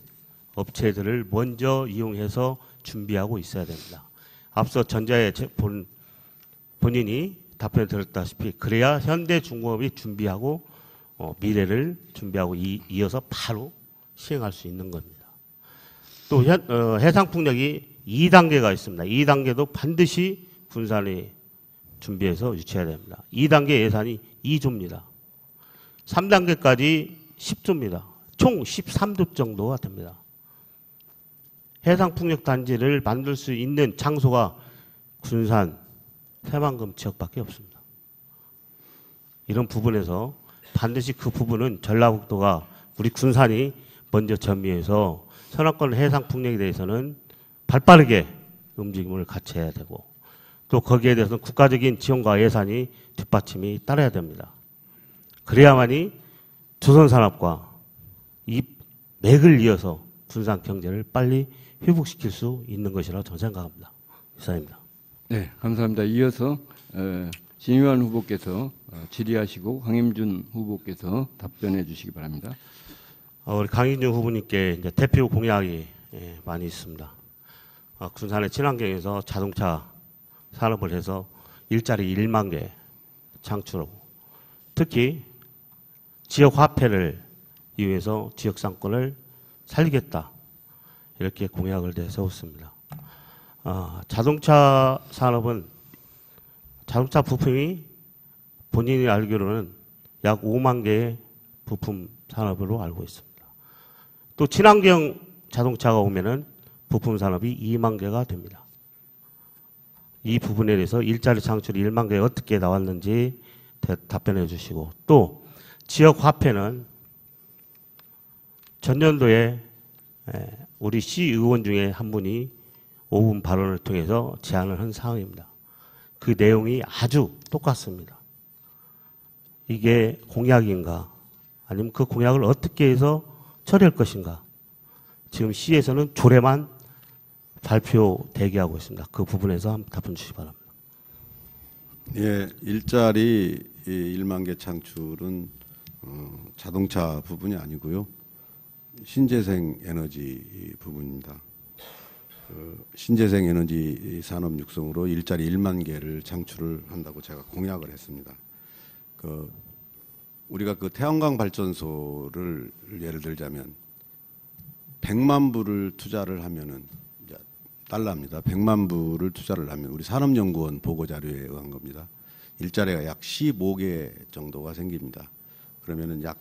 먼저 이용해서 준비하고 있어야 됩니다. 앞서 전자의 본인이 답변을 들었다시피 그래야 현대중공업이 준비하고 미래를 준비하고 이어서 바로 시행할 수 있는 겁니다. 또 해상풍력이 2단계가 있습니다. 2단계도 반드시 군산이 준비해서 유치해야 됩니다. 2단계 예산이 2조입니다. 3단계까지 10조입니다. 총 13조 정도가 됩니다. 해상풍력단지를 만들 수 있는 장소가 군산, 새만금 지역밖에 없습니다. 이런 부분에서 반드시 그 부분은 전라북도가 우리 군산이 먼저 전미해서 선악권 해상풍력에 대해서는 발빠르게 움직임을 같이 해야 되고 또 거기에 대해서는 국가적인 지원과 예산이 뒷받침이 따라야 됩니다. 그래야만이 조선산업과 이 맥을 이어서 군산 경제를 빨리 회복시킬 수 있는 것이라고 저는 생각합니다. 이상입니다. 네, 감사합니다. 이어서 진유한 후보께서 질의하시고 황임준 후보께서 답변해 주시기 바랍니다. 우리 강인준 후보님께 이제 대표 공약이 많이 있습니다. 군산의 친환경에서 자동차 산업을 해서 일자리 1만 개 창출하고 특히 지역 화폐를 이용해서 지역 상권을 살리겠다 이렇게 공약을 내세웠습니다. 자동차 산업은 자동차 부품이 본인이 알기로는 약 5만 개의 부품 산업으로 알고 있습니다. 또 친환경 자동차가 오면은 부품 산업이 2만 개가 됩니다. 이 부분에 대해서 일자리 창출이 1만 개 어떻게 나왔는지 답변해 주시고 또 지역 화폐는 전년도에 우리 시의원 중에 한 분이 5분 발언을 통해서 제안을 한 사항입니다. 그 내용이 아주 똑같습니다. 이게 공약인가 아니면 그 공약을 어떻게 해서 처리할 것인가 지금 시에서는 조례만 발표 대기하고 있습니다. 그 부분에서 한번 답변 주시기 바랍니다. 예, 일자리 1만 개 창출은 자동차 부분이 아니고요. 신재생 에너지 부분입니다. 신재생 에너지 산업 육성으로 일자리 1만 개를 창출을 한다고 제가 공약을 했습니다. 우리가 그 태양광 발전소를 예를 들자면 100만 불을 투자를 하면은 이제 달러입니다. 100만 불을 투자를 하면 우리 산업연구원 보고 자료에 의한 겁니다. 일자리가 약 15개 정도가 생깁니다. 그러면은 약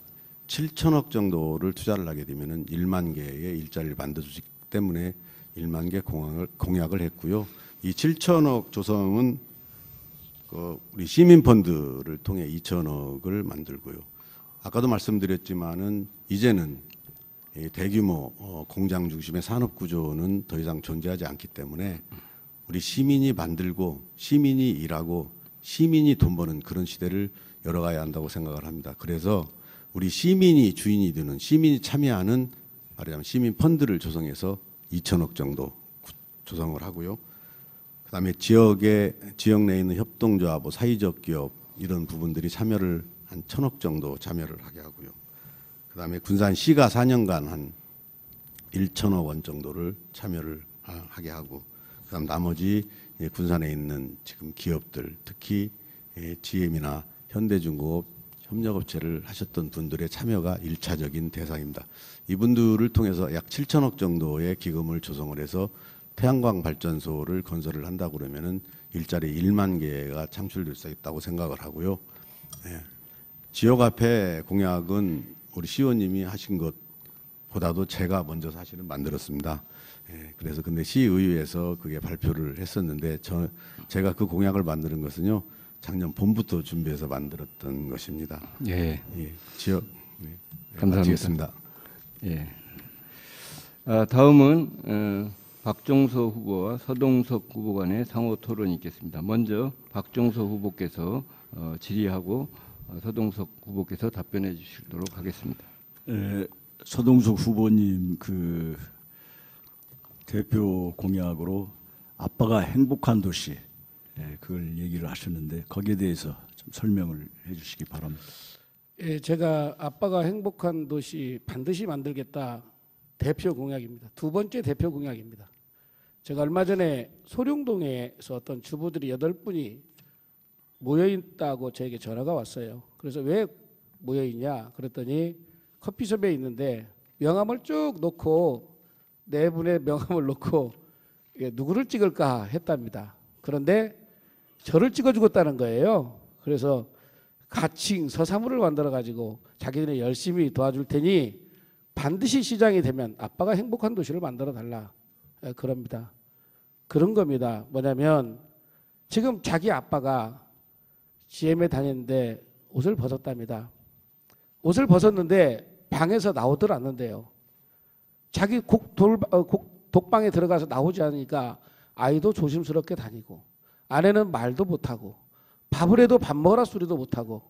7천억 정도를 투자를 하게 되면은 1만 개의 일자리를 만들어주기 때문에 1만 개 공약을 했고요. 이 7천억 조성은 우리 시민펀드를 통해 2천억을 만들고요. 아까도 말씀드렸지만은 이제는 대규모 공장 중심의 산업 구조는 더 이상 존재하지 않기 때문에 우리 시민이 만들고 시민이 일하고 시민이 돈 버는 그런 시대를 열어가야 한다고 생각을 합니다. 그래서 우리 시민이 주인이 되는 시민이 참여하는 말하자면 시민 펀드를 조성해서 2천억 정도 조성을 하고요. 그다음에 지역 내에 있는 협동조합, 사회적 기업 이런 부분들이 참여를 한 1,000억 정도 참여를 하게 하고요. 그다음에 군산시가 4년간 한 1,000억 원 정도를 참여를 하게 하고, 그다음 나머지 군산에 있는 지금 기업들, 특히 GM이나 현대중공업 협력업체를 하셨던 분들의 참여가 1차적인 대상입니다. 이분들을 통해서 약 7천억 정도의 기금을 조성을 해서 태양광 발전소를 건설을 한다고 그러면은 일자리 1만 개가 창출될 수 있다고 생각을 하고요. 지역화폐 공약은 우리 시의원님이 하신 것보다도 제가 먼저 사실은 만들었습니다. 그래서 근데 시의회에서 그게 발표를 했었는데 제가 그 공약을 만드는 것은요. 작년 봄부터 준비해서 만들었던 것입니다. 예. 지역 감사합니다. 마치겠습니다. 예. 다음은 박종서 후보와 서동석 후보 간의 상호 토론이 있겠습니다. 먼저 박종서 후보께서 질의하고 서동석 후보께서 답변해 주시도록 하겠습니다. 서동석 후보님 그 대표 공약으로 아빠가 행복한 도시 그걸 얘기를 하셨는데 거기에 대해서 좀 설명을 해주시기 바랍니다. 제가 아빠가 행복한 도시 반드시 만들겠다 대표 공약입니다. 두 번째 대표 공약입니다. 제가 얼마 전에 소룡동에서 어떤 주부들이 8분이 모여있다고 저에게 전화가 왔어요. 그래서 왜 모여있냐 그랬더니 커피숍에 있는데 명함을 쭉 놓고 4분의 명함을 놓고 누구를 찍을까 했답니다. 그런데 저를 찍어주겠다는 거예요. 그래서 가칭 서사무를 만들어 가지고 자기들이 열심히 도와줄 테니 반드시 시장이 되면 아빠가 행복한 도시를 만들어 달라 그럽니다. 그런 겁니다. 뭐냐면 지금 자기 아빠가 GM에 다녔는데 옷을 벗었답니다. 옷을 벗었는데 방에서 나오질 않는데요. 자기 독방에 들어가서 나오지 않으니까 아이도 조심스럽게 다니고 아내는 말도 못하고 밥을 해도 밥 먹으라 소리도 못하고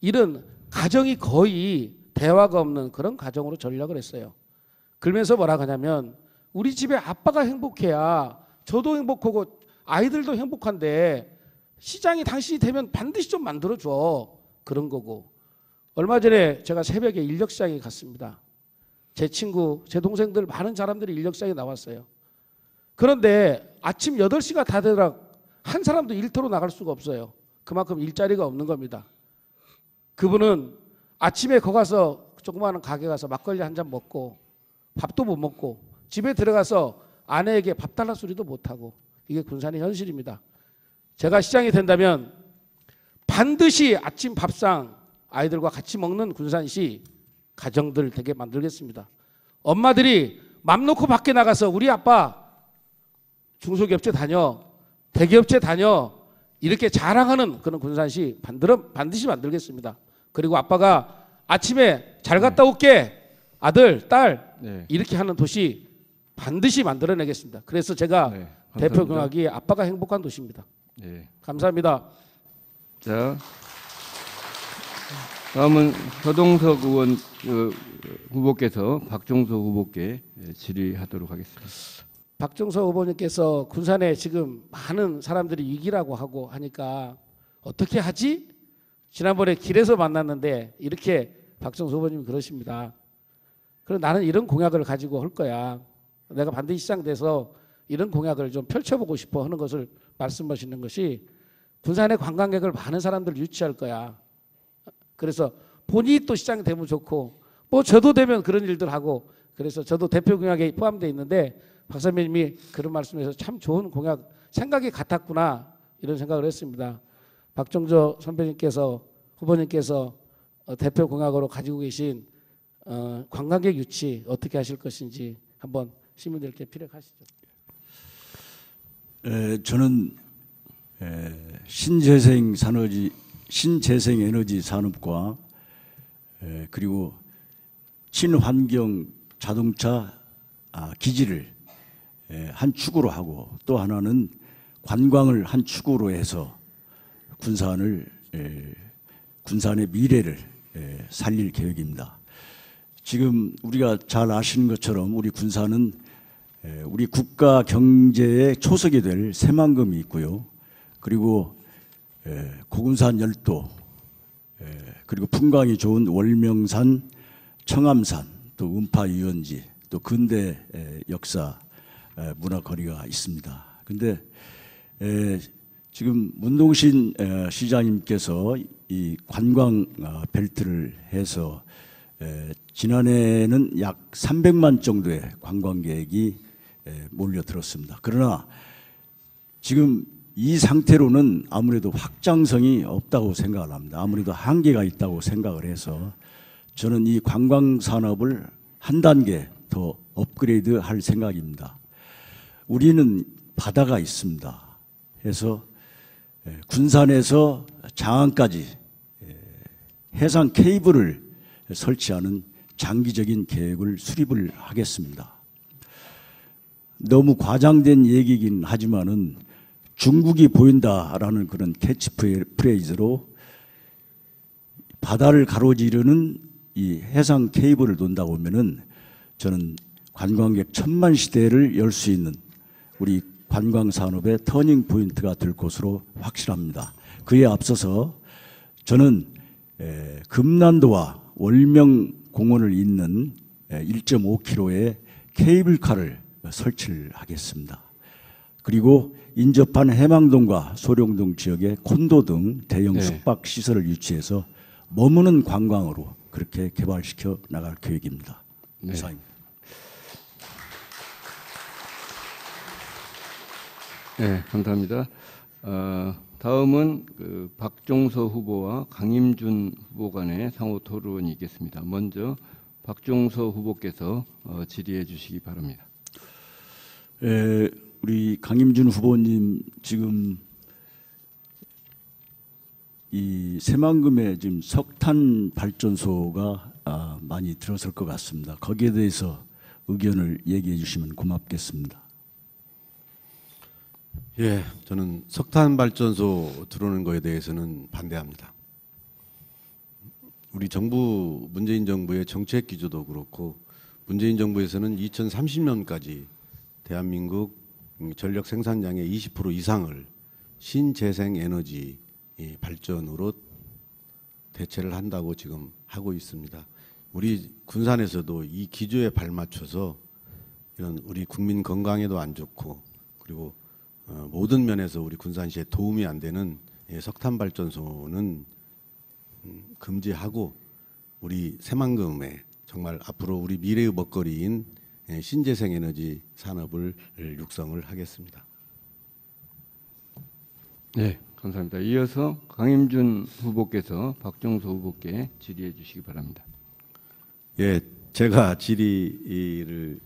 이런 가정이 거의 대화가 없는 그런 가정으로 전락을 했어요. 그러면서 뭐라 하냐면 우리 집에 아빠가 행복해야 저도 행복하고 아이들도 행복한데 시장이 당신이 되면 반드시 좀 만들어줘. 그런 거고. 얼마 전에 제가 새벽에 인력시장에 갔습니다. 제 친구, 제 동생들 많은 사람들이 인력시장에 나왔어요. 그런데 아침 8시가 다 되더라 한 사람도 일터로 나갈 수가 없어요. 그만큼 일자리가 없는 겁니다. 그분은 아침에 거 가서 조그마한 가게 가서 막걸리 한 잔 먹고 밥도 못 먹고 집에 들어가서 아내에게 밥 달라 소리도 못하고 이게 군산의 현실입니다. 제가 시장이 된다면 반드시 아침 밥상 아이들과 같이 먹는 군산시 가정들 되게 만들겠습니다. 엄마들이 맘 놓고 밖에 나가서 우리 아빠 중소기업체 다녀, 대기업체 다녀 이렇게 자랑하는 그런 군산시 반드시 만들겠습니다. 그리고 아빠가 아침에 잘 갔다 올게 아들, 딸 이렇게 하는 도시 반드시 만들어내겠습니다. 그래서 제가 대표 공약이 아빠가 행복한 도시입니다. 감사합니다. 자, 다음은 서동석 의원 후보께서 박종서 후보께 질의하도록 하겠습니다. 박종서 후보님께서 군산에 지금 많은 사람들이 위기라고 하고 하니까 어떻게 하지? 지난번에 길에서 만났는데 이렇게 박종서 후보님이 그러십니다. 그럼 나는 이런 공약을 가지고 할 거야. 내가 반드시 시장 돼서 이런 공약을 좀 펼쳐보고 싶어 하는 것을 말씀하시는 것이 군산의 관광객을 많은 사람들 유치할 거야. 그래서 본인이 또 시장이 되면 좋고 뭐 저도 되면 그런 일들 하고 그래서 저도 대표 공약에 포함되어 있는데 박선배님이 그런 말씀에서 참 좋은 공약 생각이 같았구나 이런 생각을 했습니다. 박종서 선배님께서 후보님께서 대표 공약으로 가지고 계신 관광객 유치 어떻게 하실 것인지 한번 시민들께 피력하시죠. 저는 신재생 에너지 산업과 그리고 친환경 자동차 기지를 한 축으로 하고 또 하나는 관광을 한 축으로 해서 군산의 미래를 살릴 계획입니다. 지금 우리가 잘 아시는 것처럼 우리 군산은 우리 국가 경제의 초석이 될 새만금이 있고요. 그리고 고군산 열도, 그리고 풍광이 좋은 월명산, 청암산, 또 음파 유원지, 또 근대 역사 문화거리가 있습니다. 그런데 지금 문동신 시장님께서 이 관광 벨트를 해서 지난해에는 약 300만 정도의 관광객이 몰려들었습니다. 그러나 지금 이 상태로는 아무래도 확장성이 없다고 생각을 합니다. 아무래도 한계가 있다고 생각을 해서 저는 이 관광 산업을 한 단계 더 업그레이드 할 생각입니다. 우리는 바다가 있습니다. 해서 군산에서 장안까지 해상 케이블을 설치하는 장기적인 계획을 수립을 하겠습니다. 너무 과장된 얘기긴 하지만은 중국이 보인다라는 그런 캐치프레이즈로 바다를 가로지르는 이 해상 케이블을 논다고 하면은 저는 관광객 1000만 시대를 열 수 있는 우리 관광 산업의 터닝 포인트가 될 것으로 확실합니다. 그에 앞서서 저는 금난도와 월명 공원을 잇는 1.5km의 케이블카를 설치를 하겠습니다. 그리고 인접한 해망동과 소룡동 지역의 콘도 등 대형 숙박 시설을 유치해서 머무는 관광으로 그렇게 개발시켜 나갈 계획입니다. 이상입니다. 네, 감사합니다. 다음은 박종서 후보와 강임준 후보 간의 상호 토론이 있겠습니다. 먼저 박종서 후보께서 질의해 주시기 바랍니다. 우리 강임준 후보님 지금 이 새만금에 지금 석탄 발전소가 많이 들어설 것 같습니다. 거기에 대해서 의견을 얘기해 주시면 고맙겠습니다. 예, 저는 석탄 발전소 들어오는 거에 대해서는 반대합니다. 우리 정부, 문재인 정부의 정책 기조도 그렇고, 문재인 정부에서는 2030년까지 대한민국 전력 생산량의 20% 이상을 신재생 에너지 발전으로 대체를 한다고 지금 하고 있습니다. 우리 군산에서도 이 기조에 발맞춰서 이런 우리 국민 건강에도 안 좋고, 그리고 모든 면에서 우리 군산시에 도움이 안 되는 석탄 발전소는 금지하고, 우리 새만금에 정말 앞으로 우리 미래의 먹거리인 신재생 에너지 산업을 육성을 하겠습니다. 네, 감사합니다. 이어서 강임준 후보께서 박정수 후보께 질의해 주시기 바랍니다. 예, 제가 질의를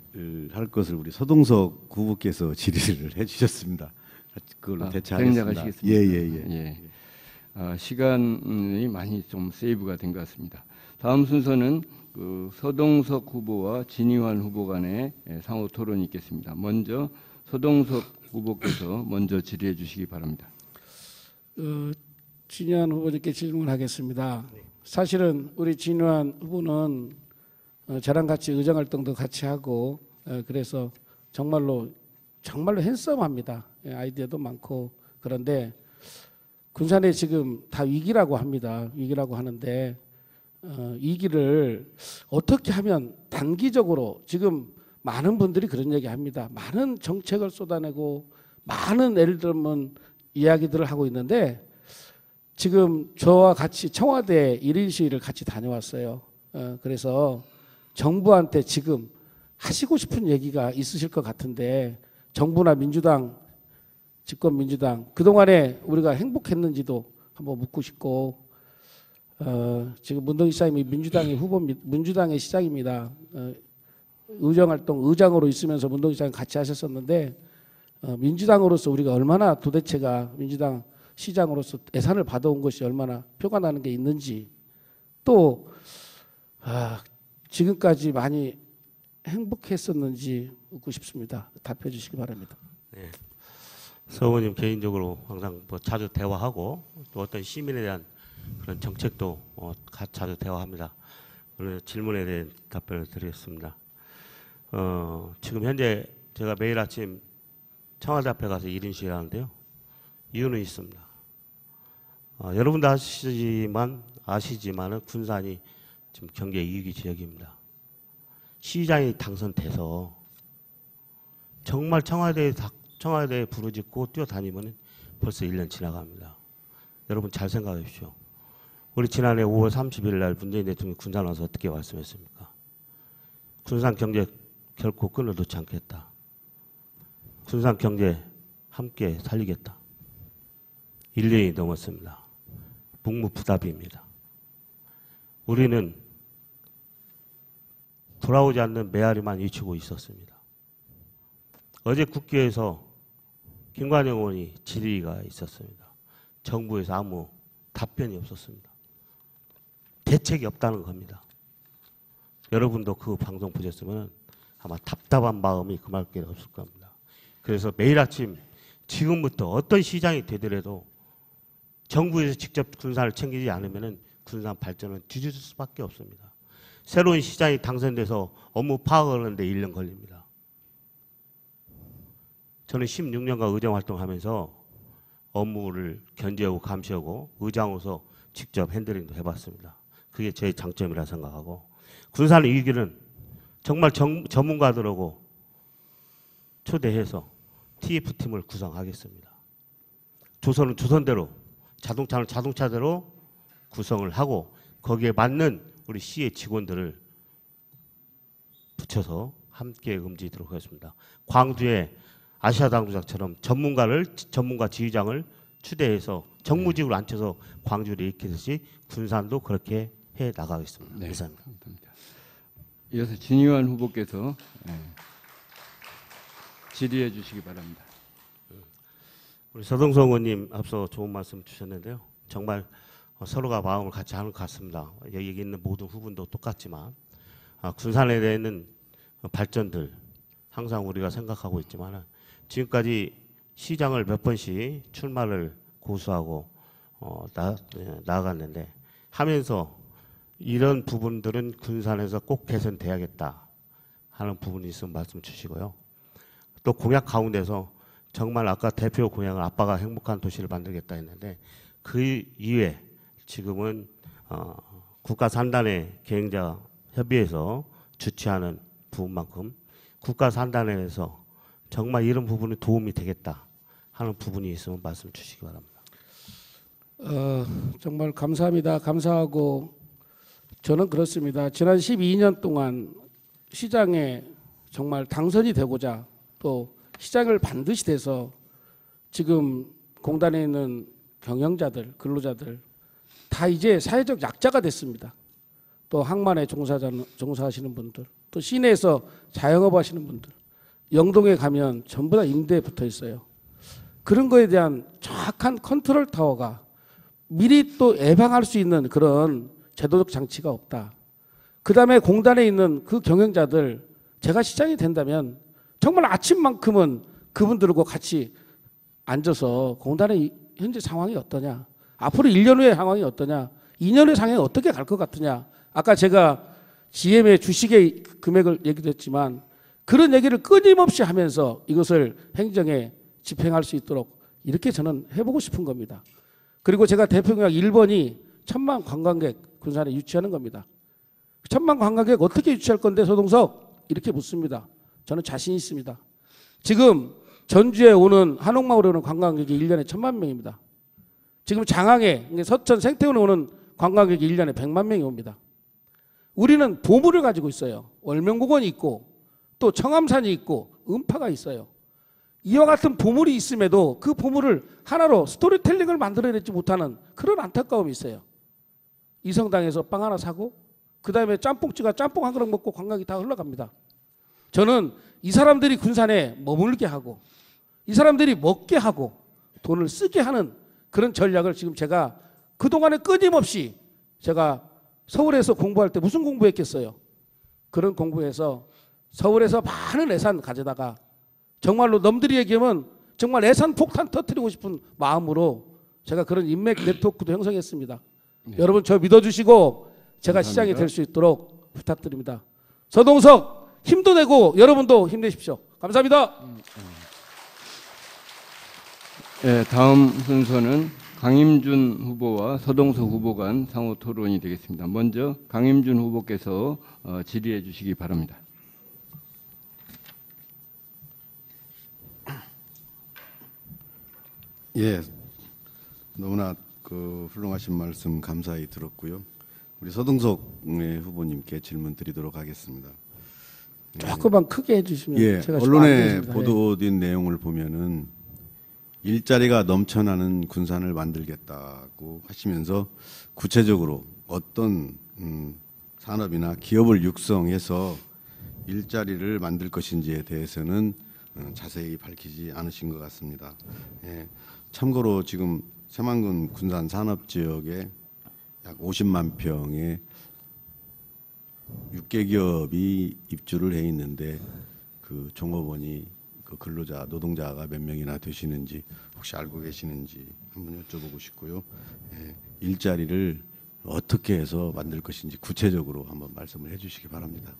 할 것을 우리 서동석 후보께서 질의를 해주셨습니다. 그걸로 대체하겠습니다. 대행하시겠습니다. 예. 시간이 많이 좀 세이브가 된 것 같습니다. 다음 순서는 그 서동석 후보와 진의환 후보 간의 상호 토론이 있겠습니다. 먼저 서동석 후보께서 먼저 질의해 주시기 바랍니다. 진의환 후보님께 질문하겠습니다. 사실은 우리 진의환 후보는 저랑 같이 의정활동도 같이 하고 그래서 정말로 핸섬합니다. 아이디어도 많고. 그런데 군산에 지금 다 위기라고 합니다. 위기라고 하는데 위기를 어떻게 하면 단기적으로, 지금 많은 분들이 그런 얘기합니다. 많은 정책을 쏟아내고 많은 예를 들면 이야기들을 하고 있는데, 지금 저와 같이 청와대 1인 시위를 같이 다녀왔어요. 그래서 정부한테 지금 하시고 싶은 얘기가 있으실 것 같은데, 정부나 민주당, 집권민주당 그동안에 우리가 행복했는지도 한번 묻고 싶고, 지금 문동희 시장이 민주당의 시장입니다. 의정활동 의장으로 있으면서 문동희 시장 같이 하셨었는데, 민주당으로서 우리가 얼마나 도대체가 민주당 시장으로서 예산을 받아온 것이 얼마나 표가 나는 게 있는지, 또 지금까지 많이 행복했었는지 묻고 싶습니다. 답해 주시기 바랍니다. 네. 서 의원님 개인적으로 항상 뭐 자주 대화하고, 또 어떤 시민에 대한 그런 정책도 자주 대화합니다. 오늘 질문에 대한 답변을 드리겠습니다. 지금 현재 제가 매일 아침 청와대 앞에 가서 1인 시위를 하는데요. 이유는 있습니다. 여러분도 아시지만은 군산이 지금 경제 이익이 지역입니다. 시장이 당선돼서 정말 청와대에 부르짖고 뛰어다니면 벌써 1년 지나갑니다. 여러분 잘 생각해 주십시오. 우리 지난해 5월 30일 날 문재인 대통령이 군산 와서 어떻게 말씀했습니까? 군산 경제 결코 끊어놓지 않겠다. 군산 경제 함께 살리겠다. 1년이 넘었습니다. 묵묵부답입니다. 우리는 돌아오지 않는 메아리만 잊히고 있었습니다. 어제 국회에서 김관영 의원이 질의가 있었습니다. 정부에서 아무 답변이 없었습니다. 대책이 없다는 겁니다. 여러분도 그 방송 보셨으면 아마 답답한 마음이 금할 게 없을 겁니다. 그래서 매일 아침 지금부터 어떤 시장이 되더라도 정부에서 직접 군산을 챙기지 않으면 군산 발전은 뒤질 수밖에 없습니다. 새로운 시장이 당선돼서 업무 파악을 하는데 1년 걸립니다. 저는 16년간 의정 활동하면서 업무를 견제하고 감시하고 의장으로서 직접 핸들링도 해봤습니다. 그게 제 장점이라 생각하고, 군산 위기는 정말 전문가들하고 초대해서 TF팀을 구성하겠습니다. 조선은 조선대로, 자동차는 자동차대로 구성을 하고, 거기에 맞는 우리 시의 직원들을 붙여서 함께 움직이도록 하겠습니다. 광주에 아시아 당구장처럼 전문가 지휘장을 추대해서 정무직으로 앉혀서 광주를 일으키듯이 군산도 그렇게 해 나가겠습니다. 네, 감사합니다. 감사합니다. 이어서 진의환 후보께서 질의해 주시기 바랍니다. 우리 서동석 의원님 앞서 좋은 말씀 주셨는데요. 정말 서로가 마음을 같이 하는 것 같습니다. 여기 있는 모든 후보도 똑같지만 군산에 대한 발전들 항상 우리가 생각하고 있지만 지금까지 시장을 몇 번씩 출마를 고수하고 나아갔는데 하면서 이런 부분들은 군산에서 꼭 개선돼야겠다 하는 부분이 있으면 말씀 주시고요. 또 공약 가운데서 정말 아까 대표 공약을 아빠가 행복한 도시를 만들겠다 했는데 그 이외에 지금은 국가 산단의 계획자 협의회에서 주최하는 부분만큼 국가 산단에서 정말 이런 부분이 도움이 되겠다 하는 부분이 있으면 말씀 주시기 바랍니다. 정말 감사합니다. 감사하고 저는 그렇습니다. 지난 12년 동안 시장에 정말 당선이 되고자 또 시장을 반드시 돼서 지금 공단에 있는 경영자들, 근로자들 다 이제 사회적 약자가 됐습니다. 또 항만에 종사하시는 분들, 또 시내에서 자영업 하시는 분들, 영동에 가면 전부 다 임대에 붙어 있어요. 그런 거에 대한 정확한 컨트롤 타워가 미리 또 예방할 수 있는 그런 제도적 장치가 없다. 그 다음에 공단에 있는 그 경영자들, 제가 시장이 된다면 정말 아침만큼은 그분들과 같이 앉아서 공단의 현재 상황이 어떠냐, 앞으로 1년 후의 상황이 어떠냐, 2년 후의 상황이 어떻게 갈 것 같으냐. 아까 제가 GM의 주식의 금액을 얘기도 했지만 그런 얘기를 끊임없이 하면서 이것을 행정에 집행할 수 있도록 이렇게 저는 해보고 싶은 겁니다. 그리고 제가 대표공약 1번이 1000만 관광객 군산에 유치하는 겁니다. 1000만 관광객 어떻게 유치할 건데 서동석? 이렇게 묻습니다. 저는 자신 있습니다. 지금 전주에 오는 한옥마을에 오는 관광객이 1년에 1000만 명입니다. 지금 장항에 서천 생태원에 오는 관광객이 1년에 100만 명이 옵니다. 우리는 보물을 가지고 있어요. 월명공원이 있고 또 청암산이 있고 음파가 있어요. 이와 같은 보물이 있음에도 그 보물을 하나로 스토리텔링을 만들어내지 못하는 그런 안타까움이 있어요. 이성당에서 빵 하나 사고 그 다음에 짬뽕집가 짬뽕 한 그릇 먹고 관광이 다 흘러갑니다. 저는 이 사람들이 군산에 머물게 하고 이 사람들이 먹게 하고 돈을 쓰게 하는 그런 전략을 지금 제가 그동안에 끊임없이 제가 서울에서 공부할 때 무슨 공부했겠어요? 그런 공부해서 서울에서 많은 예산 가져다가 정말로 넘들이 얘기하면 정말 예산 폭탄 터뜨리고 싶은 마음으로 제가 그런 인맥 네트워크도 형성했습니다. 네. 여러분 저 믿어주시고 제가 감사합니다. 시장이 될 수 있도록 부탁드립니다. 서동석 힘도 내고 여러분도 힘내십시오. 감사합니다. 네, 다음 순서는 강임준 후보와 서동석 후보 간 상호 토론이 되겠습니다. 먼저 강임준 후보께서 질의해 주시기 바랍니다. 예, 너무나 훌륭하신 말씀 감사히 들었고요. 우리 서동석 후보님께 질문 드리도록 하겠습니다. 조금만 크게 해주시면 예, 제가 언론에 보도된 내용을 보면은 일자리가 넘쳐나는 군산을 만들겠다고 하시면서 구체적으로 어떤 산업이나 기업을 육성해서 일자리를 만들 것인지에 대해서는 자세히 밝히지 않으신 것 같습니다. 예, 참고로 지금 새만금 군산 산업지역에 약 50만 평의 6개 기업이 입주를 해 있는데 그 종업원이 그 근로자 노동자가 몇 명이나 되시는지 혹시 알고 계시는지 한번 여쭤보고 싶고요. 예, 일자리를 어떻게 해서 만들 것인지 구체적으로 한번 말씀을 해주시기 바랍니다.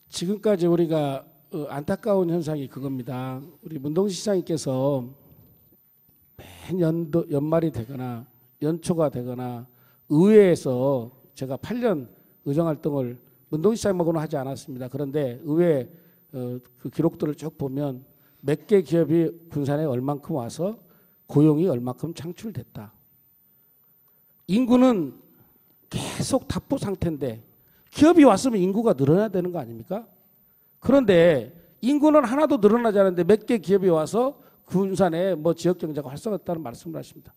지금까지 우리가 안타까운 현상이 그겁니다. 우리 문동시장님께서 매년 연말이 되거나 연초가 되거나 의회에서 제가 8년 의정활동을 문동시장하고는 하지 않았습니다. 그런데 의회 그 기록들을 쭉 보면 몇 개 기업이 군산에 얼만큼 와서 고용이 얼만큼 창출됐다. 인구는 계속 답보 상태인데 기업이 왔으면 인구가 늘어나야 되는 거 아닙니까? 그런데 인구는 하나도 늘어나지 않는데 몇 개 기업이 와서 군산에 뭐 지역 경제가 활성화됐다는 말씀을 하십니다.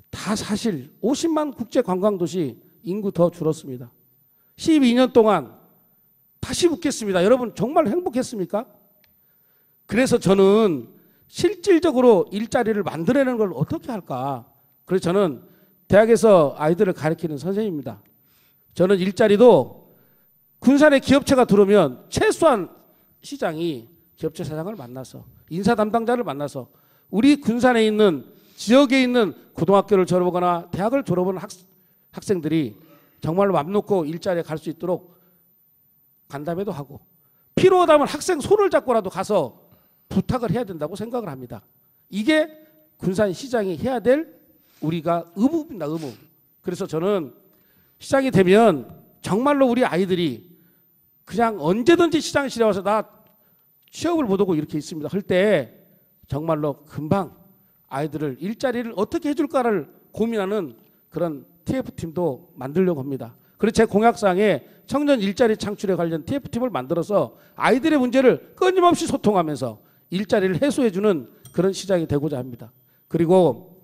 다 사실 50만 국제 관광도시 인구 더 줄었습니다. 12년 동안 다시 묻겠습니다. 여러분 정말 행복했습니까? 그래서 저는 실질적으로 일자리를 만들어내는 걸 어떻게 할까? 그래서 저는 대학에서 아이들을 가르치는 선생님입니다. 저는 일자리도 군산에 기업체가 들어오면 최소한 시장이 기업체 사장을 만나서 인사 담당자를 만나서 우리 군산에 있는 지역에 있는 고등학교를 졸업하거나 대학을 졸업한 학생들이 정말로 맘 놓고 일자리에 갈 수 있도록 간담회도 하고 필요하다면 학생 손을 잡고라도 가서 부탁을 해야 된다고 생각을 합니다. 이게 군산시장이 해야 될 우리가 의무입니다. 의무. 그래서 저는 시장이 되면 정말로 우리 아이들이 그냥 언제든지 시장실에 와서 나 취업을 못하고 이렇게 있습니다 할 때 정말로 금방 아이들을 일자리를 어떻게 해줄까를 고민하는 그런 TF팀도 만들려고 합니다. 그래서 제 공약사항에 청년 일자리 창출에 관련 TF팀을 만들어서 아이들의 문제를 끊임없이 소통하면서 일자리를 해소해주는 그런 시장이 되고자 합니다. 그리고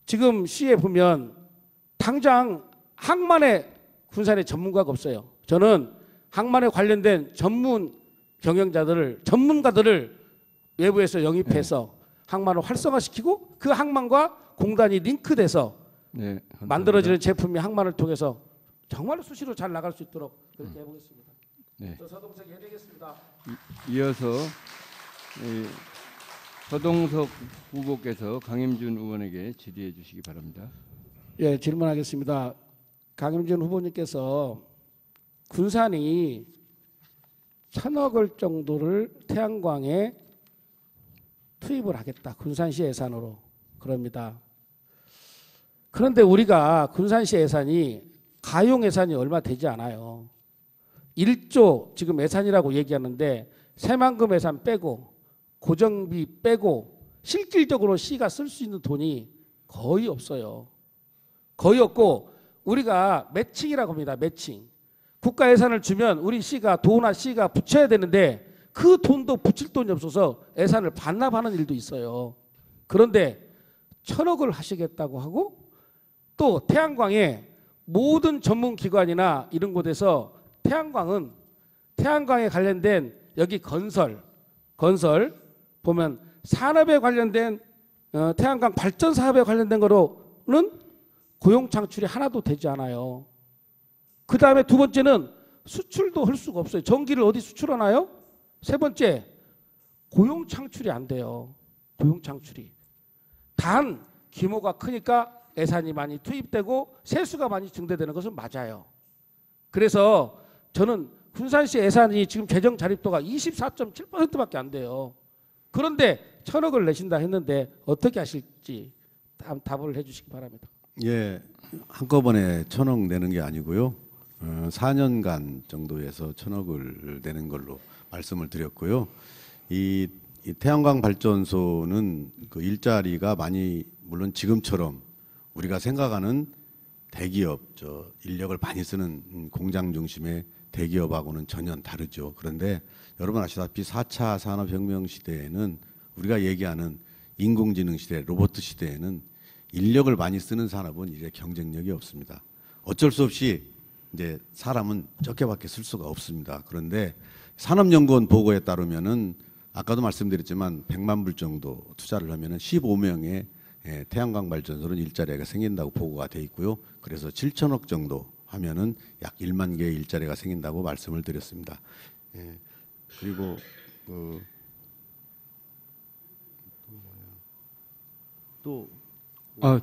지금 시에 보면 당장 항만에 군산에 전문가가 없어요. 저는 항만에 관련된 전문가들을 외부에서 영입해서 항만을 활성화시키고 그 항만과 공단이 링크돼서 네, 감사합니다. 만들어지는 제품이 항만을 통해서 정말 수시로 잘 나갈 수 있도록 그렇게 해보겠습니다. 네. 저 서동석 해드리겠습니다. 이어서 서동석 후보께서 강임준 의원에게 질의해 주시기 바랍니다. 예, 질문하겠습니다. 강임준 후보님께서 군산이 1,000억 정도를 태양광에 투입을 하겠다. 군산시 예산으로 그럽니다. 그런데 우리가 군산시 예산이 가용 예산이 얼마 되지 않아요. 1조 지금 예산이라고 얘기하는데 새만금 예산 빼고 고정비 빼고 실질적으로 시가 쓸 수 있는 돈이 거의 없어요. 거의 없고 우리가 매칭이라고 합니다. 매칭. 국가 예산을 주면 우리 시가 도나 시가 붙여야 되는데 그 돈도 붙일 돈이 없어서 예산을 반납하는 일도 있어요. 그런데 1,000억을 하시겠다고 하고 또 태양광에 모든 전문기관이나 이런 곳에서 태양광에 관련된 여기 건설 보면 산업에 관련된 태양광 발전 사업에 관련된 거로는 고용 창출이 하나도 되지 않아요. 그 다음에 두 번째는 수출도 할 수가 없어요. 전기를 어디 수출하나요? 세 번째, 고용 창출이 안 돼요. 고용 창출이. 단 규모가 크니까 예산이 많이 투입되고 세수가 많이 증대되는 것은 맞아요. 그래서 저는 군산시 예산이 지금 재정 자립도가 24.7%밖에 안 돼요. 그런데 1,000억을 내신다 했는데 어떻게 하실지 답을 해주시기 바랍니다. 예, 한꺼번에 1,000억 내는 게 아니고요. 4년간 정도에서 1,000억을 내는 걸로 말씀을 드렸고요. 이 태양광 발전소는 그 일자리가 많이 물론 지금처럼 우리가 생각하는 대기업, 인력을 많이 쓰는 공장 중심의 대기업하고는 전혀 다르죠. 그런데 여러분 아시다시피 4차 산업혁명 시대에는 우리가 얘기하는 인공지능 시대, 로봇 시대에는 인력을 많이 쓰는 산업은 이제 경쟁력이 없습니다. 어쩔 수 없이 이제 사람은 적게밖에 쓸 수가 없습니다. 그런데 산업연구원 보고에 따르면은 아까도 말씀드렸지만 100만 불 정도 투자를 하면은 15명의 태양광 발전소는 일자리가 생긴다고 보고가 돼 있고요. 그래서 7천억 정도 하면은 약 1만 개의 일자리가 생긴다고 말씀을 드렸습니다. 예. 그리고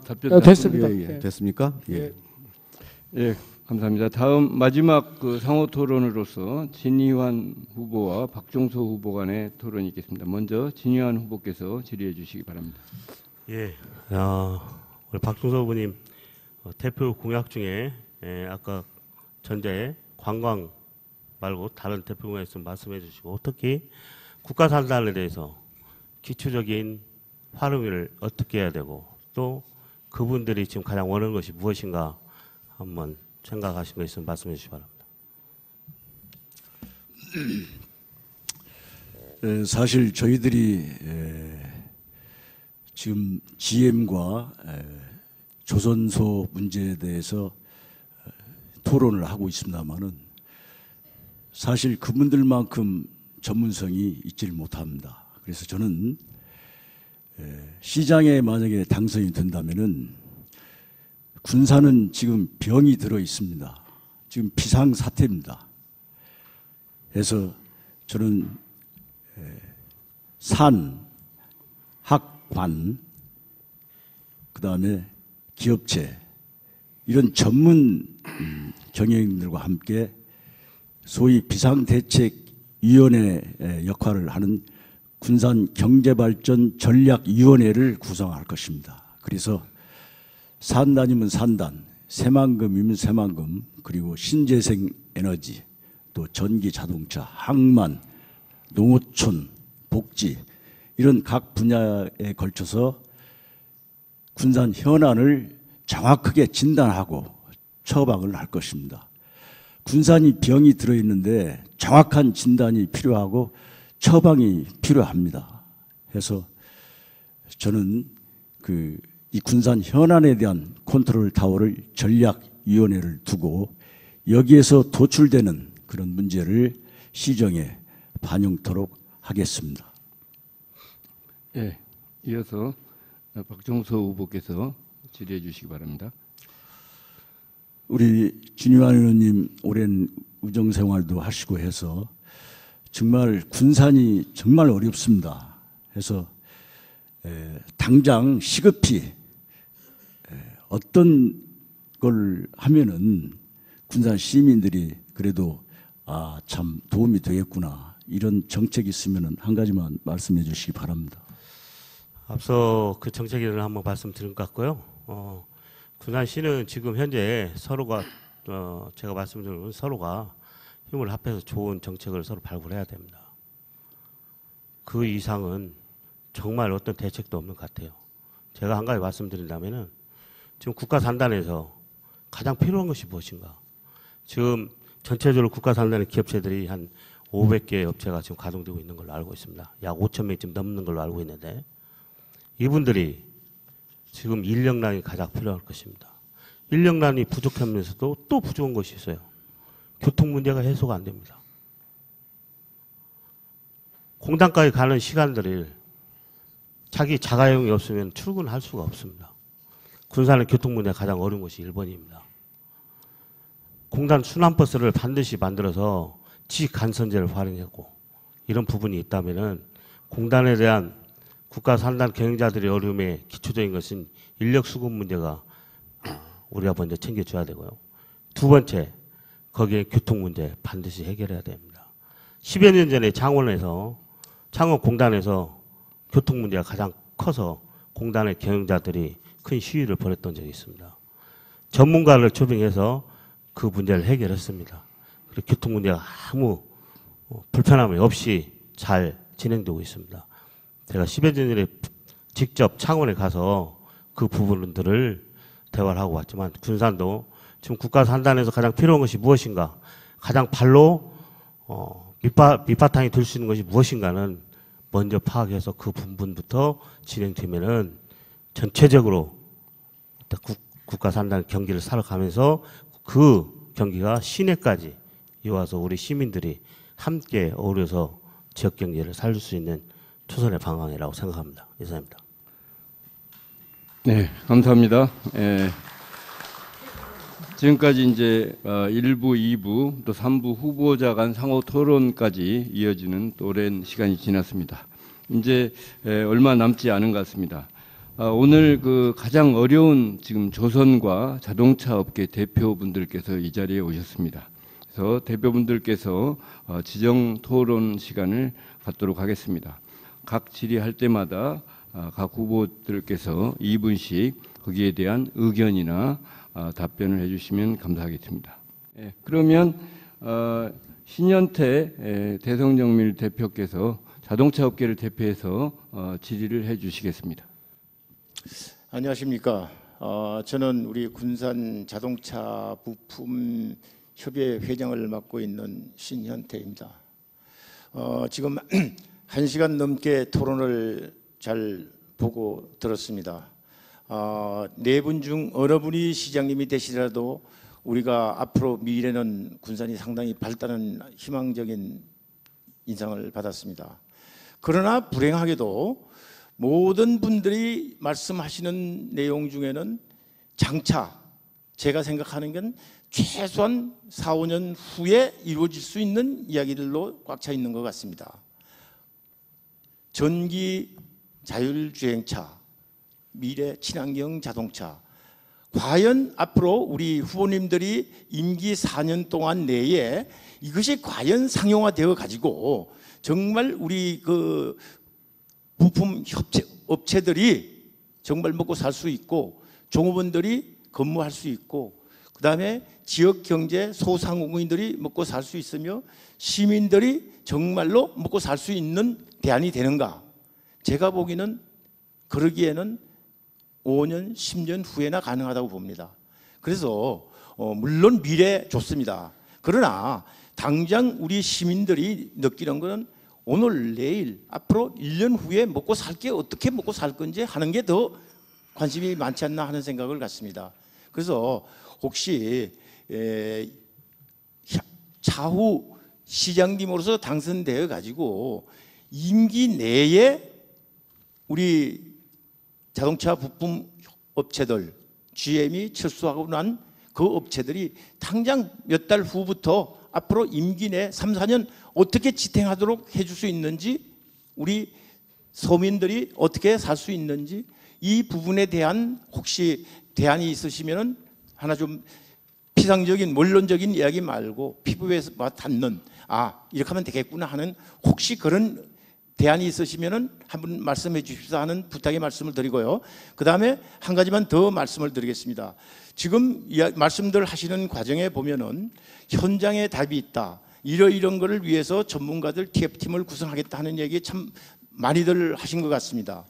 답변 됐습니다. 예. 됐습니까? 예. 예, 감사합니다. 다음 마지막 상호 토론으로서 진희환 후보와 박종서 후보 간의 토론이 있겠습니다. 먼저 진희환 후보께서 질의해 주시기 바랍니다. 예, 우리 박종서 후보님 대표 공약 중에 아까 전제 관광 말고 다른 대표 공약 있으면 말씀해 주시고 특히 국가 산단에 대해서 기초적인 활용을 어떻게 해야 되고 또 그분들이 지금 가장 원하는 것이 무엇인가 한번 생각하신 거 있으면 말씀해 주시기 바랍니다. 사실 저희들이 지금 GM과 조선소 문제에 대해서 토론을 하고 있습니다만은 사실 그분들만큼 전문성이 있지를 못합니다. 그래서 저는 시장에 만약에 당선이 된다면은 군산은 지금 병이 들어 있습니다. 지금 비상 사태입니다. 그래서 저는 산, 학, 관, 그다음에 기업체 이런 전문 경영인들과 함께 소위 비상대책위원회 역할을 하는 군산경제발전 전략위원회를 구성할 것입니다. 그래서 산단이면 산단, 새만금이면 새만금, 그리고 신재생 에너지, 또 전기 자동차, 항만, 농어촌, 복지 이런 각 분야에 걸쳐서 군산 현안을 정확하게 진단하고 처방을 할 것입니다. 군산이 병이 들어있는데 정확한 진단이 필요하고 처방이 필요합니다. 해서 저는 이 군산 현안에 대한 컨트롤 타워를 전략위원회를 두고 여기에서 도출되는 그런 문제를 시정에 반영토록 하겠습니다. 예, 이어서 박종서 후보께서 질의해 주시기 바랍니다. 우리 진유한 의원님 오랜 의정 생활도 하시고 해서 정말 군산이 정말 어렵습니다. 해서 당장 시급히 어떤 걸 하면은 군산 시민들이 그래도 참 도움이 되겠구나 이런 정책이 있으면은 한 가지만 말씀해 주시기 바랍니다. 앞서 그 정책을 한번 말씀드린 것 같고요. 군산시는 지금 현재 서로가 제가 말씀드린 서로가 힘을 합해서 좋은 정책을 서로 발굴해야 됩니다. 그 이상은 정말 어떤 대책도 없는 것 같아요. 제가 한 가지 말씀드린다면은 지금 국가 산단에서 가장 필요한 것이 무엇인가? 지금 전체적으로 국가 산단의 기업체들이 한 500개 업체가 지금 가동되고 있는 걸로 알고 있습니다. 약 5,000명쯤 넘는 걸로 알고 있는데 이분들이 지금 인력난이 가장 필요할 것입니다. 인력난이 부족하면서도 또 부족한 것이 있어요. 교통 문제가 해소가 안 됩니다. 공단까지 가는 시간들을 자기 자가용이 없으면 출근할 수가 없습니다. 군산의 교통 문제가 가장 어려운 것이 1번입니다. 공단 순환버스를 반드시 만들어서 지간선제를 활용했고 이런 부분이 있다면은 공단에 대한 국가 산단 경영자들의 어려움에 기초적인 것은 인력 수급 문제가 우리가 먼저 챙겨줘야 되고요. 두 번째, 거기에 교통 문제 반드시 해결해야 됩니다. 10여 년 전에 창원 공단에서 교통 문제가 가장 커서 공단의 경영자들이 큰 시위를 벌였던 적이 있습니다. 전문가를 초빙해서 그 문제를 해결했습니다. 그리고 교통 문제가 아무 불편함이 없이 잘 진행되고 있습니다. 제가 10여 년 전에 직접 창원에 가서 그 부분들을 대화를 하고 왔지만 군산도 지금 국가 산단에서 가장 필요한 것이 무엇인가, 가장 발로 밑바탕이 될 수 있는 것이 무엇인가는 먼저 파악해서 그 부분부터 진행되면은 전체적으로 국가 산단 경기를 살아가면서 그 경기가 시내까지 이어와서 우리 시민들이 함께 어우러서 지역 경제를 살릴 수 있는 초선의 방향이라고 생각합니다. 이상입니다. 네, 감사합니다. 지금까지 이제 1부, 2부, 또 3부 후보자 간 상호 토론까지 이어지는 또 오랜 시간이 지났습니다. 이제 얼마 남지 않은 것 같습니다. 오늘 그 가장 어려운 지금 조선과 자동차 업계 대표분들께서 이 자리에 오셨습니다. 그래서 대표분들께서 지정 토론 시간을 갖도록 하겠습니다. 각 질의할 때마다 각 후보들께서 2분씩 거기에 대한 의견이나 답변을 해주시면 감사하겠습니다. 그러면 신현태 대성정밀 대표께서 자동차 업계를 대표해서 질의를 해주시겠습니다. 안녕하십니까. 저는 우리 군산 자동차 부품 협의회 회장을 맡고 있는 신현태입니다. 지금 1시간 넘게 토론을 잘 보고 들었습니다. 네 분 중 어느 분이 시장님이 되시더라도 우리가 앞으로 미래는 군산이 상당히 발달하는 희망적인 인상을 받았습니다. 그러나 불행하게도 모든 분들이 말씀하시는 내용 중에는 장차 제가 생각하는 건 최소한 4, 5년 후에 이루어질 수 있는 이야기들로 꽉 차 있는 것 같습니다. 전기 자율주행차, 미래 친환경 자동차, 과연 앞으로 우리 후보님들이 임기 4년 동안 내에 이것이 과연 상용화되어 가지고 정말 우리 그 부품 업체들이 정말 먹고 살 수 있고 종업원들이 근무할 수 있고 그다음에 지역 경제 소상공인들이 먹고 살 수 있으며 시민들이 정말로 먹고 살 수 있는 대안이 되는가? 제가 보기에는 그러기에는 5년, 10년 후에나 가능하다고 봅니다. 그래서 물론 미래 좋습니다. 그러나 당장 우리 시민들이 느끼는 것은 오늘, 내일, 앞으로 1년 후에 먹고 살 게 어떻게 먹고 살 건지 하는 게 더 관심이 많지 않나 하는 생각을 갖습니다. 그래서 혹시 차후 시장님으로서 당선되어 가지고 임기 내에 우리 자동차 부품 업체들 GM이 철수하고 난 그 업체들이 당장 몇 달 후부터 앞으로 임기 내 3, 4년 어떻게 지탱하도록 해줄 수 있는지 우리 서민들이 어떻게 살 수 있는지 이 부분에 대한 혹시 대안이 있으시면은 하나 좀 피상적인 원론적인 이야기 말고 피부에 닿는 이렇게 하면 되겠구나 하는 혹시 그런 대안이 있으시면은 한번 말씀해 주십사 하는 부탁의 말씀을 드리고요. 그 다음에 한 가지만 더 말씀을 드리겠습니다. 지금 말씀들 하시는 과정에 보면은 현장에 답이 있다. 이런 거를 위해서 전문가들 TF팀을 구성하겠다 하는 얘기 참 많이들 하신 것 같습니다.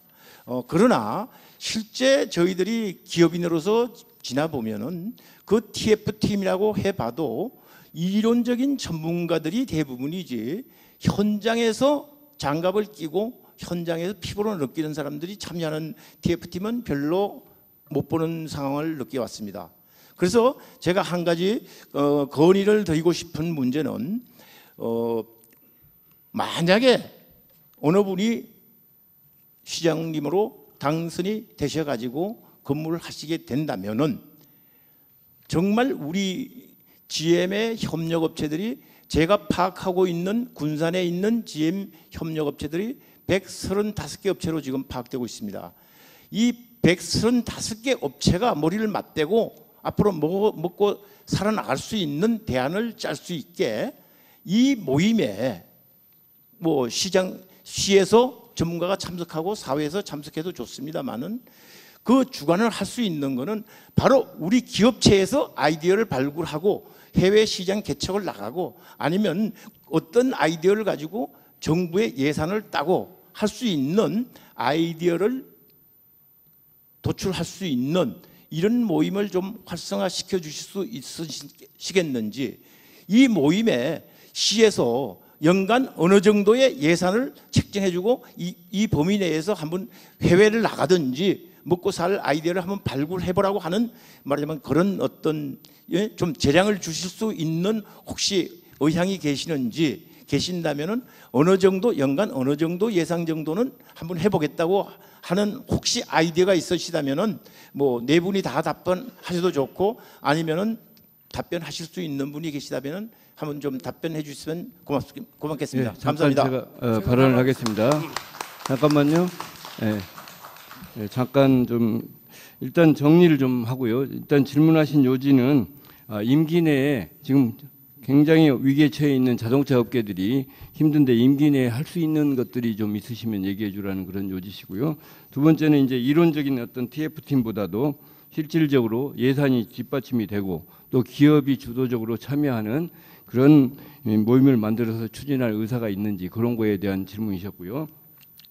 그러나 실제 저희들이 기업인으로서 지나보면은 그 TF팀이라고 해봐도 이론적인 전문가들이 대부분이지 현장에서 장갑을 끼고 현장에서 피부로 느끼는 사람들이 참여하는 TF팀은 별로 못 보는 상황을 느껴왔습니다. 그래서 제가 한 가지 건의를 드리고 싶은 문제는 만약에 어느 분이 시장님으로 당선이 되셔가지고 근무를 하시게 된다면은 정말 우리 GM의 협력업체들이 제가 파악하고 있는 군산에 있는 GM 협력업체들이 135개 업체로 지금 파악되고 있습니다. 이 135개 업체가 머리를 맞대고 앞으로 먹고 살아나갈 수 있는 대안을 짤 수 있게 이 모임에 뭐 시에서 전문가가 참석하고 사회에서 참석해도 좋습니다만은 그 주관을 할 수 있는 거는 바로 우리 기업체에서 아이디어를 발굴하고 해외 시장 개척을 나가고 아니면 어떤 아이디어를 가지고 정부의 예산을 따고 할 수 있는 아이디어를 도출할 수 있는 이런 모임을 좀 활성화시켜 주실 수 있으시겠는지 이 모임에 시에서 연간 어느 정도의 예산을 책정해 주고 이 범위 내에서 한번 해외를 나가든지 먹고 살 아이디어를 한번 발굴해 보라고 하는 말하자면 그런 어떤 좀 재량을 주실 수 있는 혹시 의향이 계신다면은 어느 정도 연간 어느 정도 예상 정도는 한번 해보겠다고 하는 혹시 아이디어가 있으시다면은 뭐 네 분이 다 답변하셔도 좋고 아니면은 답변하실 수 있는 분이 계시다면은 한번 좀 답변해 주시면 고맙겠습니다. 감사합니다. 제가 발언을 하겠습니다. 잠깐만요. 잠깐 좀 일단 정리를 좀 하고요. 일단 질문하신 요지는 임기 내에 지금 굉장히 위기에 처해 있는 자동차 업계들이 힘든데 임기 내에 할 수 있는 것들이 좀 있으시면 얘기해 주라는 그런 요지시고요. 두 번째는 이제 이론적인 어떤 TF팀보다도 실질적으로 예산이 뒷받침이 되고 또 기업이 주도적으로 참여하는 그런 모임을 만들어서 추진할 의사가 있는지 그런 거에 대한 질문이셨고요.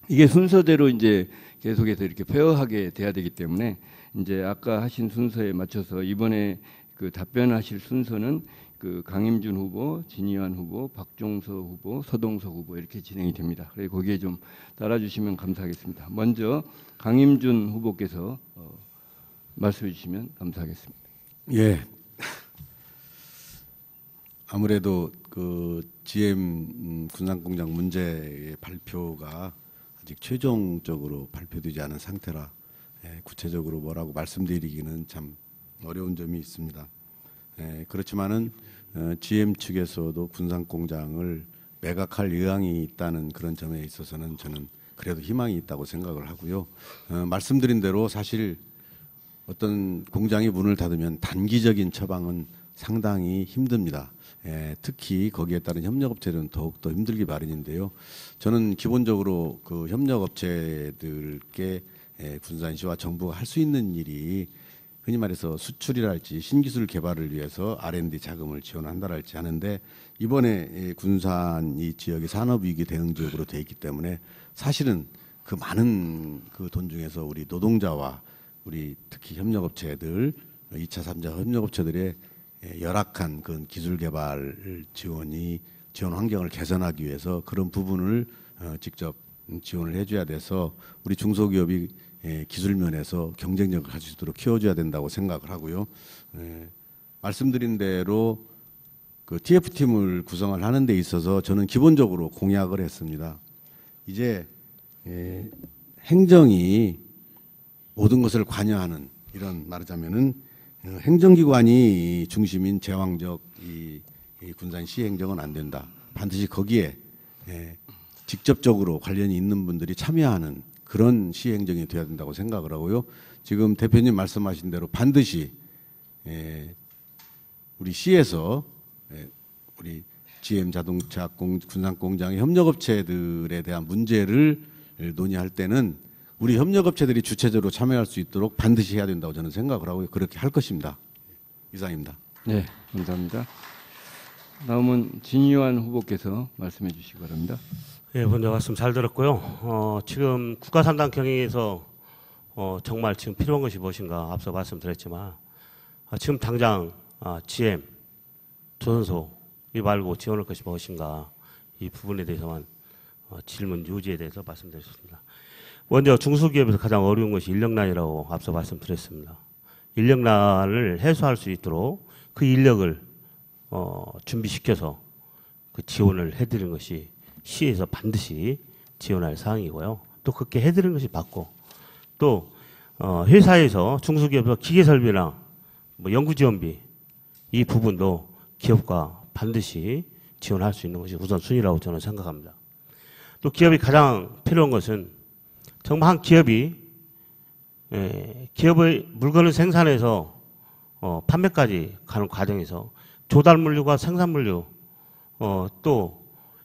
이게 순서대로 이제 계속해서 이렇게 페어하게 돼야 되기 때문에 이제 아까 하신 순서에 맞춰서 이번에 그 답변하실 순서는 그 강임준 후보, 진의환 후보, 박종서 후보, 서동석 후보 이렇게 진행이 됩니다. 그래서 거기에 좀 따라주시면 감사하겠습니다. 먼저 강임준 후보께서 말씀해 주시면 감사하겠습니다. 예. 아무래도 그 GM 군산공장 문제의 발표가 아직 최종적으로 발표되지 않은 상태라 구체적으로 뭐라고 말씀드리기는 참 어려운 점이 있습니다. 그렇지만은 GM 측에서도 군산공장을 매각할 의향이 있다는 그런 점에 있어서는 저는 그래도 희망이 있다고 생각을 하고요. 말씀드린 대로 사실 어떤 공장이 문을 닫으면 단기적인 처방은 상당히 힘듭니다. 특히 거기에 따른 협력업체들은 더욱더 힘들기 마련인데요. 저는 기본적으로 그 협력업체들께 군산시와 정부가 할 수 있는 일이 흔히 말해서 수출이랄지 신기술 개발을 위해서 R&D 자금을 지원한다랄지 하는데 이번에 군산 이 지역이 산업위기 대응 지역으로 돼 있기 때문에 사실은 그 많은 그 돈 중에서 우리 노동자와 우리 특히 협력업체들 2차, 3차 협력업체들의 열악한 그 기술 개발 지원 환경을 개선하기 위해서 그런 부분을 직접 지원을 해줘야 돼서 우리 중소기업이 기술 면에서 경쟁력을 가질 수 있도록 키워줘야 된다고 생각을 하고요. 말씀드린 대로 그 TF팀을 구성을 하는 데 있어서 저는 기본적으로 공약을 했습니다. 이제 행정이 모든 것을 관여하는 이런 말하자면은 행정기관이 중심인 제왕적 이 군산시 행정은 안 된다. 반드시 거기에 직접적으로 관련이 있는 분들이 참여하는 그런 시행정이 돼야 된다고 생각을 하고요. 지금 대표님 말씀하신 대로 반드시 우리 시에서 우리 GM 자동차 군산공장의 협력업체들에 대한 문제를 논의할 때는 우리 협력업체들이 주체적으로 참여할 수 있도록 반드시 해야 된다고 저는 생각을 하고요. 그렇게 할 것입니다. 이상입니다. 네, 감사합니다. 다음은 진유한 후보께서 말씀해 주시기 바랍니다. 예, 먼저 말씀 잘 들었고요. 지금 국가산단 경영에서 정말 지금 필요한 것이 무엇인가 앞서 말씀드렸지만 지금 당장 GM, 조선소 이 말고 지원할 것이 무엇인가 이 부분에 대해서만 질문 요지에 대해서 말씀드렸습니다. 먼저 중소기업에서 가장 어려운 것이 인력난이라고 앞서 말씀드렸습니다. 인력난을 해소할 수 있도록 그 인력을 준비시켜서 그 지원을 해드리는 것이 시에서 반드시 지원할 사항이고요. 또 그렇게 해드리는 것이 맞고 또 회사에서 중소기업에서 기계설비나 뭐 연구지원비 이 부분도 기업과 반드시 지원할 수 있는 것이 우선순위라고 저는 생각합니다. 또 기업이 가장 필요한 것은 정말 한 기업이 기업의 물건을 생산해서 판매까지 가는 과정에서 조달 물류와 생산 물류 또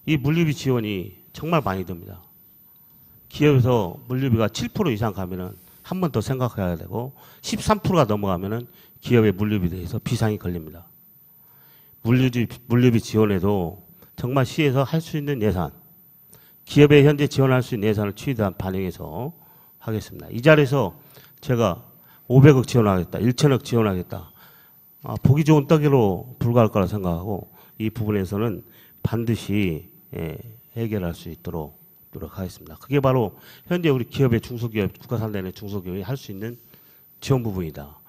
이 물류비 지원이 정말 많이 듭니다. 기업에서 물류비가 7% 이상 가면은 한 번 더 생각해야 되고 13%가 넘어가면은 기업의 물류비에 대해서 비상이 걸립니다. 물류비 지원에도 정말 시에서 할 수 있는 예산, 기업에 현재 지원할 수 있는 예산을 최대한 반영해서 하겠습니다. 이 자리에서 제가 500억 지원하겠다, 1천억 지원하겠다, 보기 좋은 떡으로 불과할 거라 생각하고 이 부분에서는 반드시 해결할 수 있도록 노력하겠습니다. 그게 바로 현재 우리 기업의 중소기업, 국가산단의 중소기업이 할 수 있는 지원 부분이다.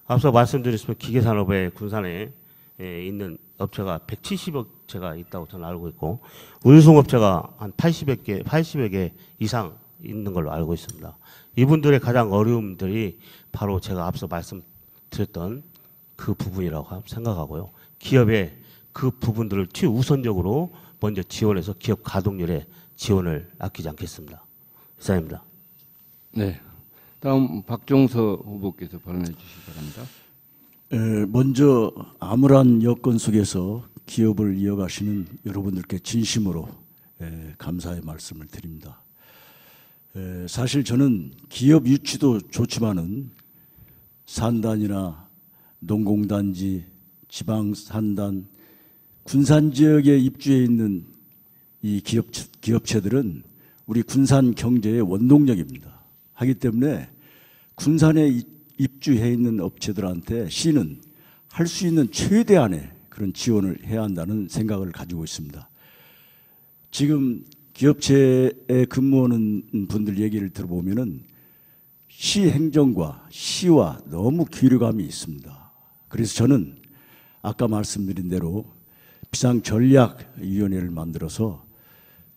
앞서 말씀드렸지만 기계산업의 군산에 있는 업체가 170업체가 있다고 저는 알고 있고 운송업체가 한 80여 개 이상 있는 걸로 알고 있습니다. 이분들의 가장 어려움들이 바로 제가 앞서 말씀드렸던 그 부분이라고 생각하고요. 기업의 그 부분들을 최우선적으로 먼저 지원해서 기업 가동률에 지원을 아끼지 않겠습니다. 이상입니다. 네, 다음 박종서 후보께서 발언해 주시기 바랍니다. 먼저 암울한 여건 속에서 기업을 이어가시는 여러분들께 진심으로 감사의 말씀을 드립니다. 사실 저는 기업 유치도 좋지만은 산단이나 농공단지, 지방산단, 군산 지역에 입주해 있는 이 기업체들은 우리 군산 경제의 원동력입니다. 하기 때문에 군산에 입주해 있는 업체들한테 시는 할 수 있는 최대한의 그런 지원을 해야 한다는 생각을 가지고 있습니다. 지금 기업체에 근무하는 분들 얘기를 들어보면은 시 행정과 시와 너무 괴리감이 있습니다. 그래서 저는 아까 말씀드린 대로 비상전략위원회를 만들어서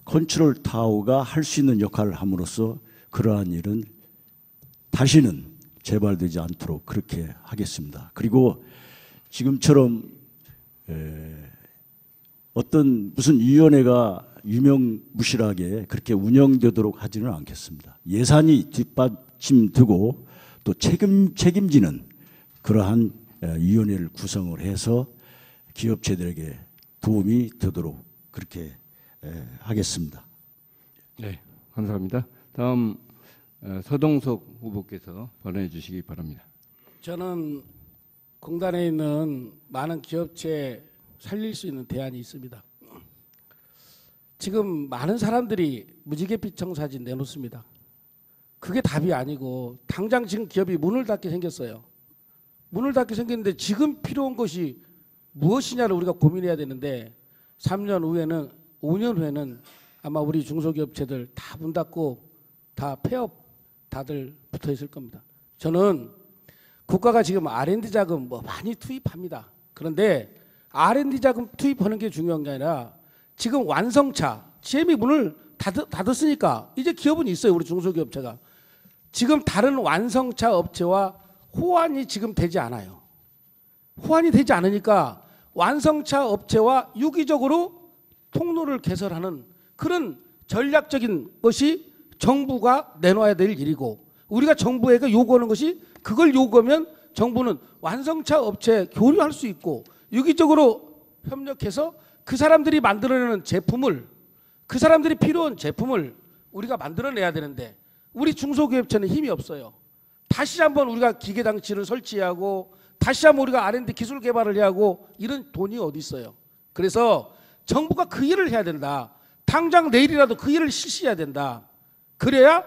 컨트롤 타워가 할 수 있는 역할을 함으로써 그러한 일은 다시는 재발되지 않도록 그렇게 하겠습니다. 그리고 지금처럼 어떤 무슨 위원회가 유명무실하게 그렇게 운영되도록 하지는 않겠습니다. 예산이 뒷받침되고 또 책임지는 그러한 위원회를 구성을 해서 기업체들에게 도움이 되도록 그렇게 하겠습니다. 네, 감사합니다. 다음 서동석 후보께서 발언해 주시기 바랍니다. 저는 공단에 있는 많은 기업체 살릴 수 있는 대안이 있습니다. 지금 많은 사람들이 무지개빛 청사진 내놓습니다. 그게 답이 아니고 당장 지금 기업이 문을 닫게 생겼어요. 문을 닫게 생겼는데 지금 필요한 것이 무엇이냐를 우리가 고민해야 되는데 3년 후에는 5년 후에는 아마 우리 중소기업체들 다 문 닫고 다 폐업 다들 붙어 있을 겁니다. 저는 국가가 지금 R&D 자금 뭐 많이 투입합니다. 그런데 R&D 자금 투입하는 게 중요한 게 아니라 지금 완성차 GM이 문을 닫았으니까 이제 기업은 있어요. 우리 중소기업체가. 지금 다른 완성차 업체와 호환이 지금 되지 않아요. 호환이 되지 않으니까 완성차 업체와 유기적으로 통로를 개설하는 그런 전략적인 것이 정부가 내놓아야 될 일이고 우리가 정부에게 요구하는 것이 그걸 요구하면 정부는 완성차 업체 교류할 수 있고 유기적으로 협력해서 그 사람들이 만들어내는 제품을 그 사람들이 필요한 제품을 우리가 만들어내야 되는데 우리 중소기업체는 힘이 없어요. 다시 한번 우리가 기계장치를 설치하고 다시 한번 우리가 R&D 기술 개발을 해야 하고 이런 돈이 어디 있어요. 그래서 정부가 그 일을 해야 된다. 당장 내일이라도 그 일을 실시해야 된다. 그래야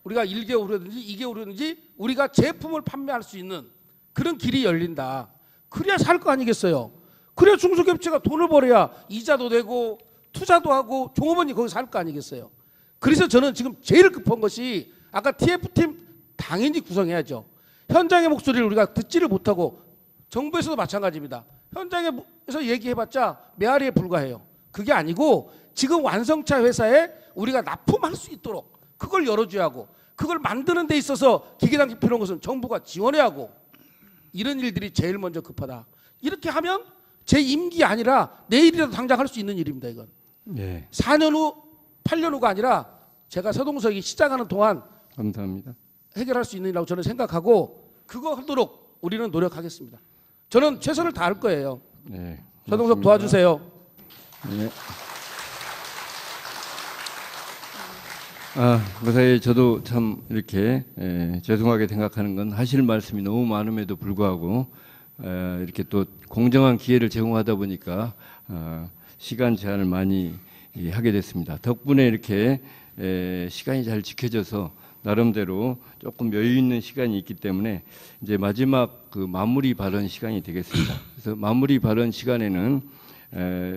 우리가 1개월이든지 2개월이든지 우리가 제품을 판매할 수 있는 그런 길이 열린다. 그래야 살 거 아니겠어요. 그래야 중소기업체가 돈을 벌어야 이자도 내고 투자도 하고 종업원이 거기 살 거 아니겠어요. 그래서 저는 지금 제일 급한 것이 아까 TF팀 당연히 구성해야죠. 현장의 목소리를 우리가 듣지를 못하고 정부에서도 마찬가지입니다. 현장에서 얘기해봤자 메아리에 불과해요. 그게 아니고 지금 완성차 회사에 우리가 납품할 수 있도록 그걸 열어줘야 하고 그걸 만드는 데 있어서 기계장치 필요한 것은 정부가 지원해야 하고 이런 일들이 제일 먼저 급하다. 이렇게 하면 제 임기 아니라 내일이라도 당장 할 수 있는 일입니다. 이건. 네, 4년 후, 8년 후가 아니라 제가 서동석이 시작하는 동안 감사합니다. 해결할 수 있는 일이라고 저는 생각하고 그거 하도록 우리는 노력하겠습니다. 저는 최선을 다할 거예요. 네, 서동석 고맙습니다. 도와주세요. 네. 그 사이에 저도 참 이렇게 죄송하게 생각하는 건 하실 말씀이 너무 많음에도 불구하고 이렇게 또 공정한 기회를 제공하다 보니까 시간 제한을 많이 하게 됐습니다. 덕분에 이렇게 시간이 잘 지켜져서 나름대로 조금 여유 있는 시간이 있기 때문에 이제 마지막 그 마무리 발언 시간이 되겠습니다. 그래서 마무리 발언 시간에는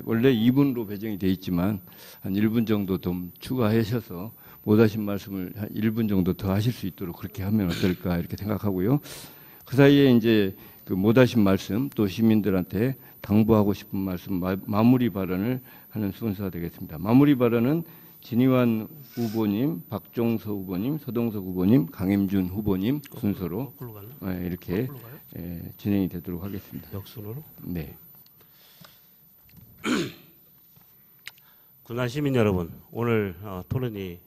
원래 2분으로 배정이 돼 있지만 한 1분 정도 좀 추가하셔서 못하신 말씀을 한 1분 정도 더 하실 수 있도록 그렇게 하면 어떨까 이렇게 생각하고요. 그 사이에 이제 그 못하신 말씀 또 시민들한테 당부하고 싶은 말씀 마무리 발언을 하는 순서가 되겠습니다. 마무리 발언은 진의환 후보님, 박종서 후보님, 서동석 후보님, 강임준 후보님 순서로 이렇게 진행이 되도록 하겠습니다. 역순으로? 네. 군산 시민 여러분, 오늘 토론이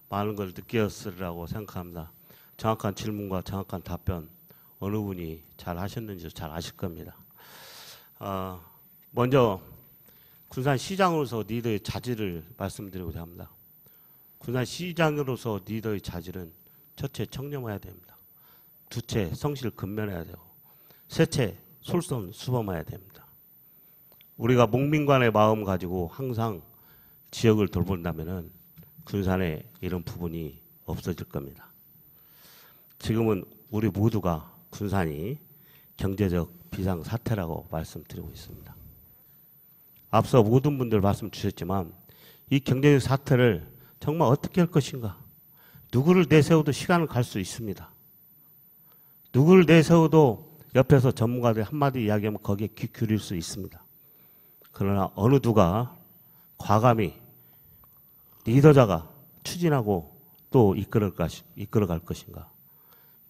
많은 걸 느꼈으리라고 생각합니다. 정확한 질문과 정확한 답변 어느 분이 잘 하셨는지 잘 아실 겁니다. 먼저 군산시장으로서 리더의 자질을 말씀드리고자 합니다. 군산시장으로서 리더의 자질은 첫째 청렴해야 됩니다. 두째 성실 근면해야 되고 셋째 솔선수범해야 됩니다. 우리가 목민관의 마음 가지고 항상 지역을 돌본다면은 군산에 이런 부분이 없어질 겁니다. 지금은 우리 모두가 군산이 경제적 비상사태라고 말씀드리고 있습니다. 앞서 모든 분들 말씀 주셨지만 이 경제적 사태를 정말 어떻게 할 것인가? 누구를 내세워도 시간을 갈 수 있습니다. 누구를 내세워도 옆에서 전문가들이 한마디 이야기하면 거기에 귀 기울일 수 있습니다. 그러나 어느 누가 과감히 리더자가 추진하고 또 이끌어갈 것인가?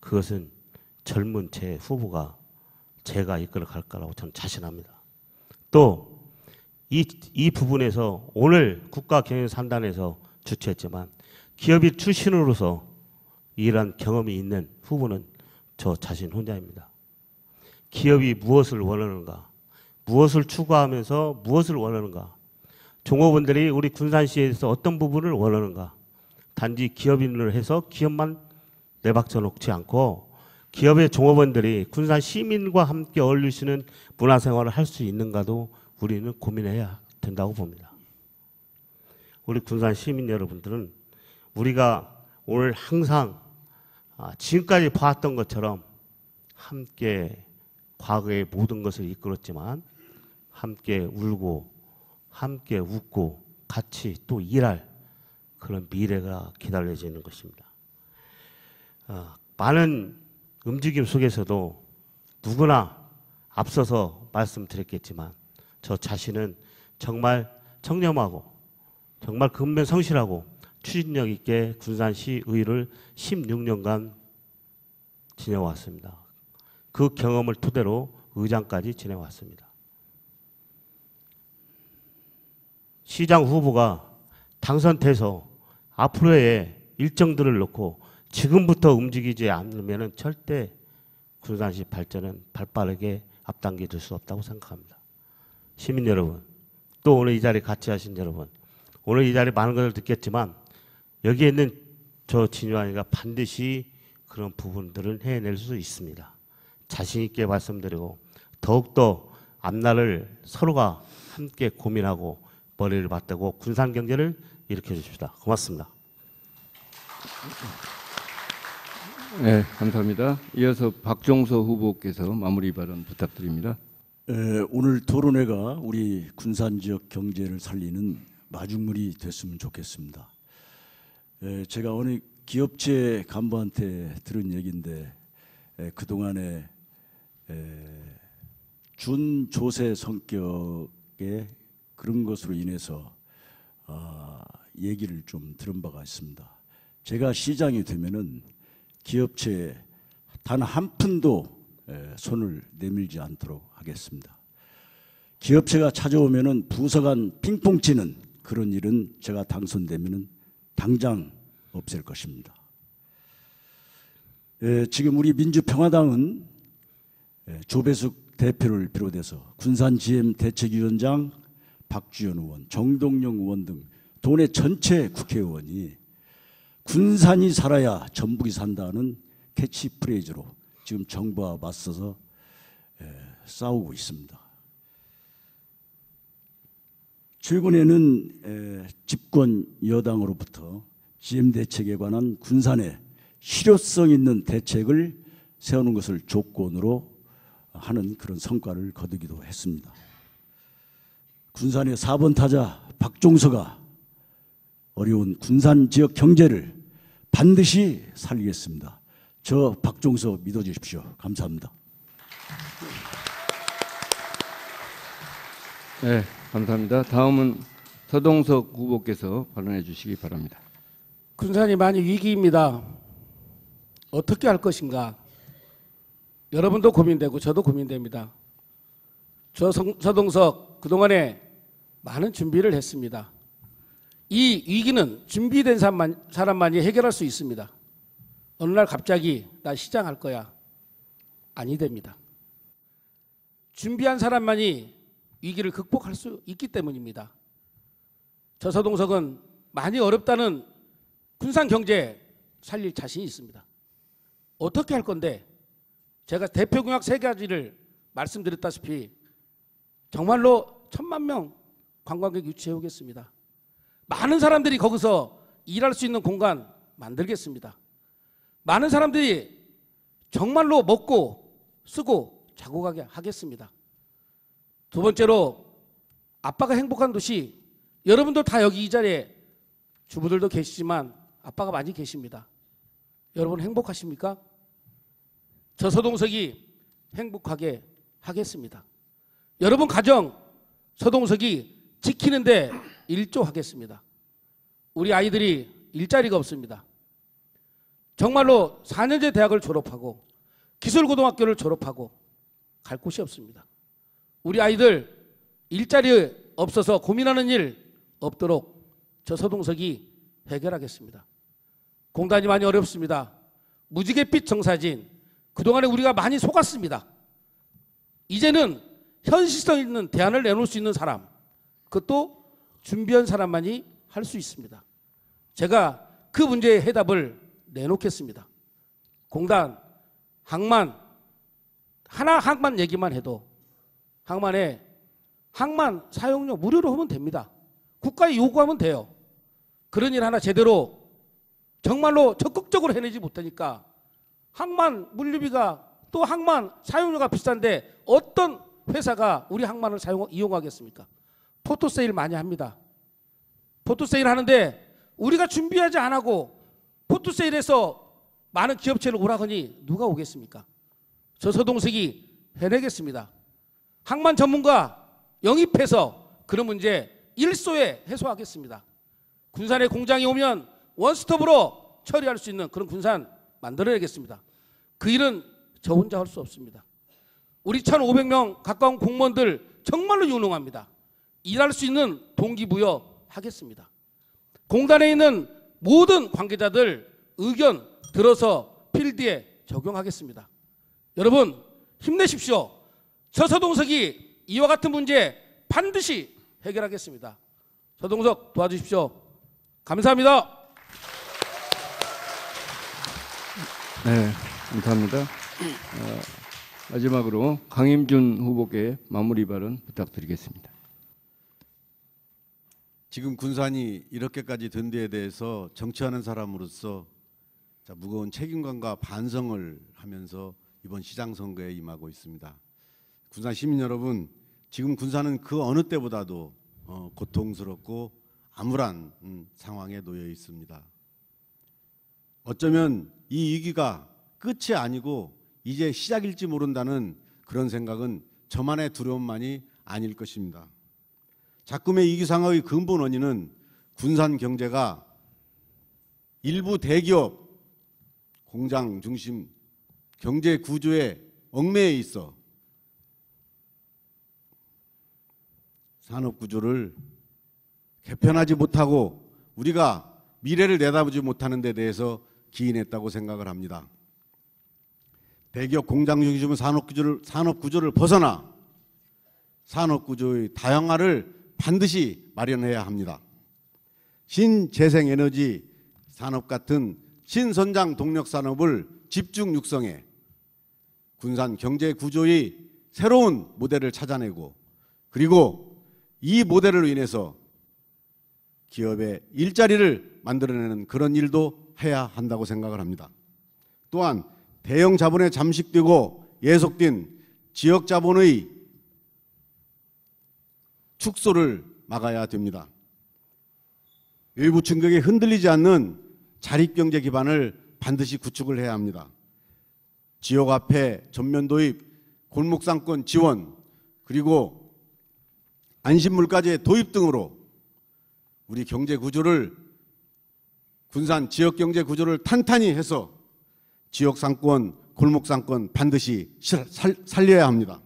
그것은 젊은 제 후보가 제가 이끌어갈 거라고 저는 자신합니다. 또 이 부분에서 오늘 국가경영산단에서 주최했지만 기업인 출신으로서 이러한 경험이 있는 후보는 저 자신 혼자입니다. 기업이 무엇을 원하는가, 무엇을 추구하면서 무엇을 원하는가, 종업원들이 우리 군산시에서 어떤 부분을 원하는가, 단지 기업인을 해서 기업만 내박쳐 놓지 않고 기업의 종업원들이 군산 시민과 함께 어울릴 수 있는 문화생활을 할 수 있는가도 우리는 고민해야 된다고 봅니다. 우리 군산 시민 여러분들은 우리가 오늘 항상 지금까지 봐왔던 것처럼 함께 과거의 모든 것을 이끌었지만 함께 울고 함께 웃고 같이 또 일할 그런 미래가 기다려지는 것입니다. 많은 움직임 속에서도 누구나 앞서서 말씀드렸겠지만 저 자신은 정말 청렴하고 정말 근면성실하고 추진력 있게 군산시 의를 16년간 지내왔습니다. 그 경험을 토대로 의장까지 지내왔습니다. 시장 후보가 당선돼서 앞으로의 일정들을 놓고 지금부터 움직이지 않으면 절대 군산시 발전은 발빠르게 앞당겨질 수 없다고 생각합니다. 시민 여러분, 또 오늘 이 자리에 같이 하신 여러분, 오늘 이 자리에 많은 것을 듣겠지만 여기에 있는 저 진유환이가 반드시 그런 부분들을 해낼 수 있습니다. 자신 있게 말씀드리고 더욱더 앞날을 서로가 함께 고민하고 머리를 맞대고 군산 경제를 일으켜 주십시다. 고맙습니다. 네, 감사합니다. 이어서 박종서 후보께서 마무리 발언 부탁드립니다. 오늘 토론회가 우리 군산 지역 경제를 살리는 마중물이 됐으면 좋겠습니다. 제가 어느 기업체 간부한테 들은 얘기인데 그동안에 준조세 성격의 그런 것으로 인해서 얘기를 좀 들은 바가 있습니다. 제가 시장이 되면은 기업체에 단 한 푼도 손을 내밀지 않도록 하겠습니다. 기업체가 찾아오면은 부서 간 핑퐁 치는 그런 일은 제가 당선되면은 당장 없앨 것입니다. 지금 우리 민주평화당은 조배숙 대표를 비롯해서 군산 GM 대책위원장 박주현 의원, 정동영 의원 등 도내 전체 국회의원이 군산이 살아야 전북이 산다는 캐치프레이즈로 지금 정부와 맞서서 싸우고 있습니다. 최근에는 집권 여당으로부터 GM 대책에 관한 군산의 실효성 있는 대책을 세우는 것을 조건으로 하는 그런 성과를 거두기도 했습니다. 군산의 4번 타자 박종서가 어려운 군산 지역 경제를 반드시 살리겠습니다. 저 박종서 믿어주십시오. 감사합니다. 네, 감사합니다. 다음은 서동석 후보께서 발언해 주시기 바랍니다. 군산이 많이 위기입니다. 어떻게 할 것인가? 여러분도 고민되고 저도 고민됩니다. 저 서동석 그동안에 많은 준비를 했습니다. 이 위기는 준비된 사람만이 해결할 수 있습니다. 어느 날 갑자기 나 시장 할 거야. 아니 됩니다. 준비한 사람만이 위기를 극복할 수 있기 때문입니다. 저 서동석은 많이 어렵다는 군산 경제 살릴 자신이 있습니다. 어떻게 할 건데 제가 대표 공약 3가지를 말씀드렸다시피 정말로 1000만 명 관광객 유치해 오겠습니다. 많은 사람들이 거기서 일할 수 있는 공간 만들겠습니다. 많은 사람들이 정말로 먹고 쓰고 자고 가게 하겠습니다. 두 번째로 아빠가 행복한 도시, 여러분도 다 여기 이 자리에 주부들도 계시지만 아빠가 많이 계십니다. 여러분 행복하십니까? 저 서동석이 행복하게 하겠습니다. 여러분 가정 서동석이 지키는데 일조하겠습니다. 우리 아이들이 일자리가 없습니다. 정말로 4년제 대학을 졸업하고 기술고등학교를 졸업하고 갈 곳이 없습니다. 우리 아이들 일자리 없어서 고민하는 일 없도록 저 서동석이 해결하겠습니다. 공단이 많이 어렵습니다. 무지갯빛 정사진, 그동안에 우리가 많이 속았습니다. 이제는 현실성 있는 대안을 내놓을 수 있는 사람, 그것도 준비한 사람만이 할 수 있습니다. 제가 그 문제의 해답을 내놓겠습니다. 공단, 항만, 항만 얘기만 해도 항만에 항만 사용료 무료로 하면 됩니다. 국가에 요구하면 돼요. 그런 일 하나 제대로 정말로 적극적으로 해내지 못하니까 항만 물류비가 또 항만 사용료가 비싼데 어떤 회사가 우리 항만을 이용하겠습니까? 포토세일 많이 합니다. 포토세일 하는데 우리가 준비하지 않고 포토세일에서 많은 기업체를 오라 하니 누가 오겠습니까? 저 서동석이 해내겠습니다. 항만 전문가 영입해서 그런 문제 일소에 해소하겠습니다. 군산에 공장이 오면 원스톱으로 처리할 수 있는 그런 군산 만들어내겠습니다. 그 일은 저 혼자 할 수 없습니다. 우리 1,500명 가까운 공무원들 정말로 유능합니다. 일할 수 있는 동기부여 하겠습니다. 공단에 있는 모든 관계자들 의견 들어서 필드에 적용하겠습니다. 여러분 힘내십시오. 저 서동석이 이와 같은 문제 반드시 해결하겠습니다. 서동석 도와주십시오. 감사합니다. 네, 감사합니다. 마지막으로 강임준 후보께 마무리 발언 부탁드리겠습니다. 지금 군산이 이렇게까지 된 데에 대해서 정치하는 사람으로서 무거운 책임감과 반성을 하면서 이번 시장 선거에 임하고 있습니다. 군산 시민 여러분, 지금 군산은 그 어느 때보다도 고통스럽고 암울한 상황에 놓여 있습니다. 어쩌면 이 위기가 끝이 아니고 이제 시작일지 모른다는 그런 생각은 저만의 두려움만이 아닐 것입니다. 작금의 위기 상황의 근본 원인은 군산 경제가 일부 대기업 공장 중심 경제 구조에 얽매여 있어 산업 구조를 개편하지 못하고 우리가 미래를 내다보지 못하는 데 대해서 기인했다고 생각을 합니다. 대기업 공장 중심 산업 구조를 벗어나 산업 구조의 다양화를 반드시 마련해야 합니다. 신재생에너지 산업 같은 신선장 동력 산업을 집중 육성해 군산 경제 구조의 새로운 모델을 찾아내고 그리고 이 모델로 인해서 기업의 일자리를 만들어내는 그런 일도 해야 한다고 생각을 합니다. 또한 대형 자본에 잠식되고 예속된 지역 자본의 축소를 막아야 됩니다. 일부 충격에 흔들리지 않는 자립경제 기반을 반드시 구축을 해야 합니다. 지역화폐 전면 도입, 골목상권 지원, 그리고 안심물가제 도입 등으로 우리 경제 구조를 군산 지역 경제 구조를 탄탄히 해서 지역 상권, 골목 상권 반드시 살려야 합니다.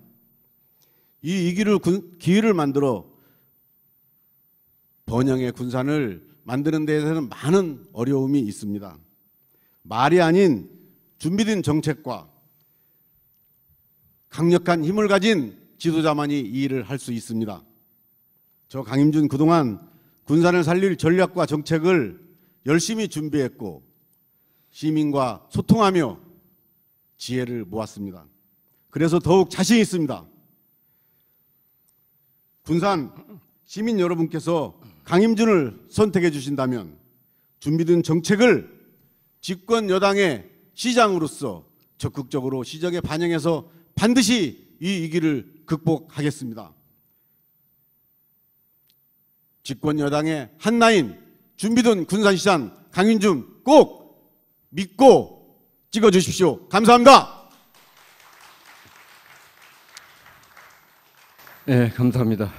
이 위기를 기회를 만들어 번영의 군산을 만드는 데에서는 많은 어려움이 있습니다. 말이 아닌 준비된 정책과 강력한 힘을 가진 지도자만이 이 일을 할 수 있습니다. 저 강임준 그동안 군산을 살릴 전략과 정책을 열심히 준비했고 시민과 소통하며 지혜를 모았습니다. 그래서 더욱 자신 있습니다. 군산 시민 여러분께서 강임준을 선택해 주신다면 준비된 정책을 집권 여당의 시장으로서 적극적으로 시정에 반영해서 반드시 이 위기를 극복하겠습니다. 집권 여당의 한나인 준비된 군산시장 강임준 꼭 믿고 찍어주십시오. 감사합니다. 네, 감사합니다.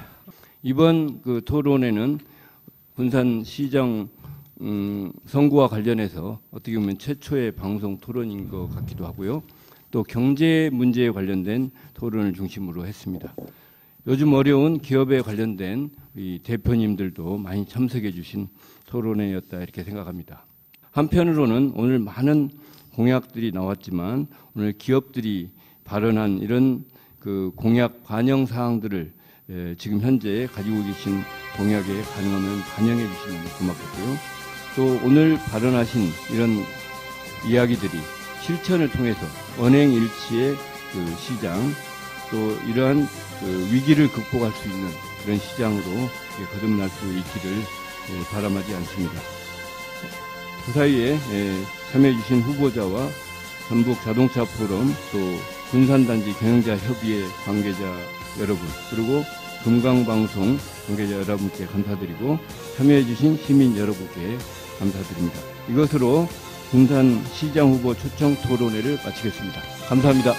이번 그 토론회는 군산시장 선거와 관련해서 어떻게 보면 최초의 방송 토론인 것 같기도 하고요. 또 경제 문제에 관련된 토론을 중심으로 했습니다. 요즘 어려운 기업에 관련된 이 대표님들도 많이 참석해 주신 토론회였다 이렇게 생각합니다. 한편으로는 오늘 많은 공약들이 나왔지만 오늘 기업들이 발언한 이런 그 공약 반영 사항들을 지금 현재 가지고 계신 공약에 가능하면 반영해 주시면 고맙겠고요. 또 오늘 발언하신 이런 이야기들이 실천을 통해서 언행일치의 그 시장 또 이러한 그 위기를 극복할 수 있는 그런 시장으로 거듭날 수 있기를 바람하지 않습니다. 그 사이에 참여해 주신 후보자와 전북 자동차 포럼 또 군산단지 경영자 협의회 관계자 여러분 그리고 금강방송 관계자 여러분께 감사드리고 참여해 주신 시민 여러분께 감사드립니다. 이것으로 군산시장 후보 초청 토론회를 마치겠습니다. 감사합니다.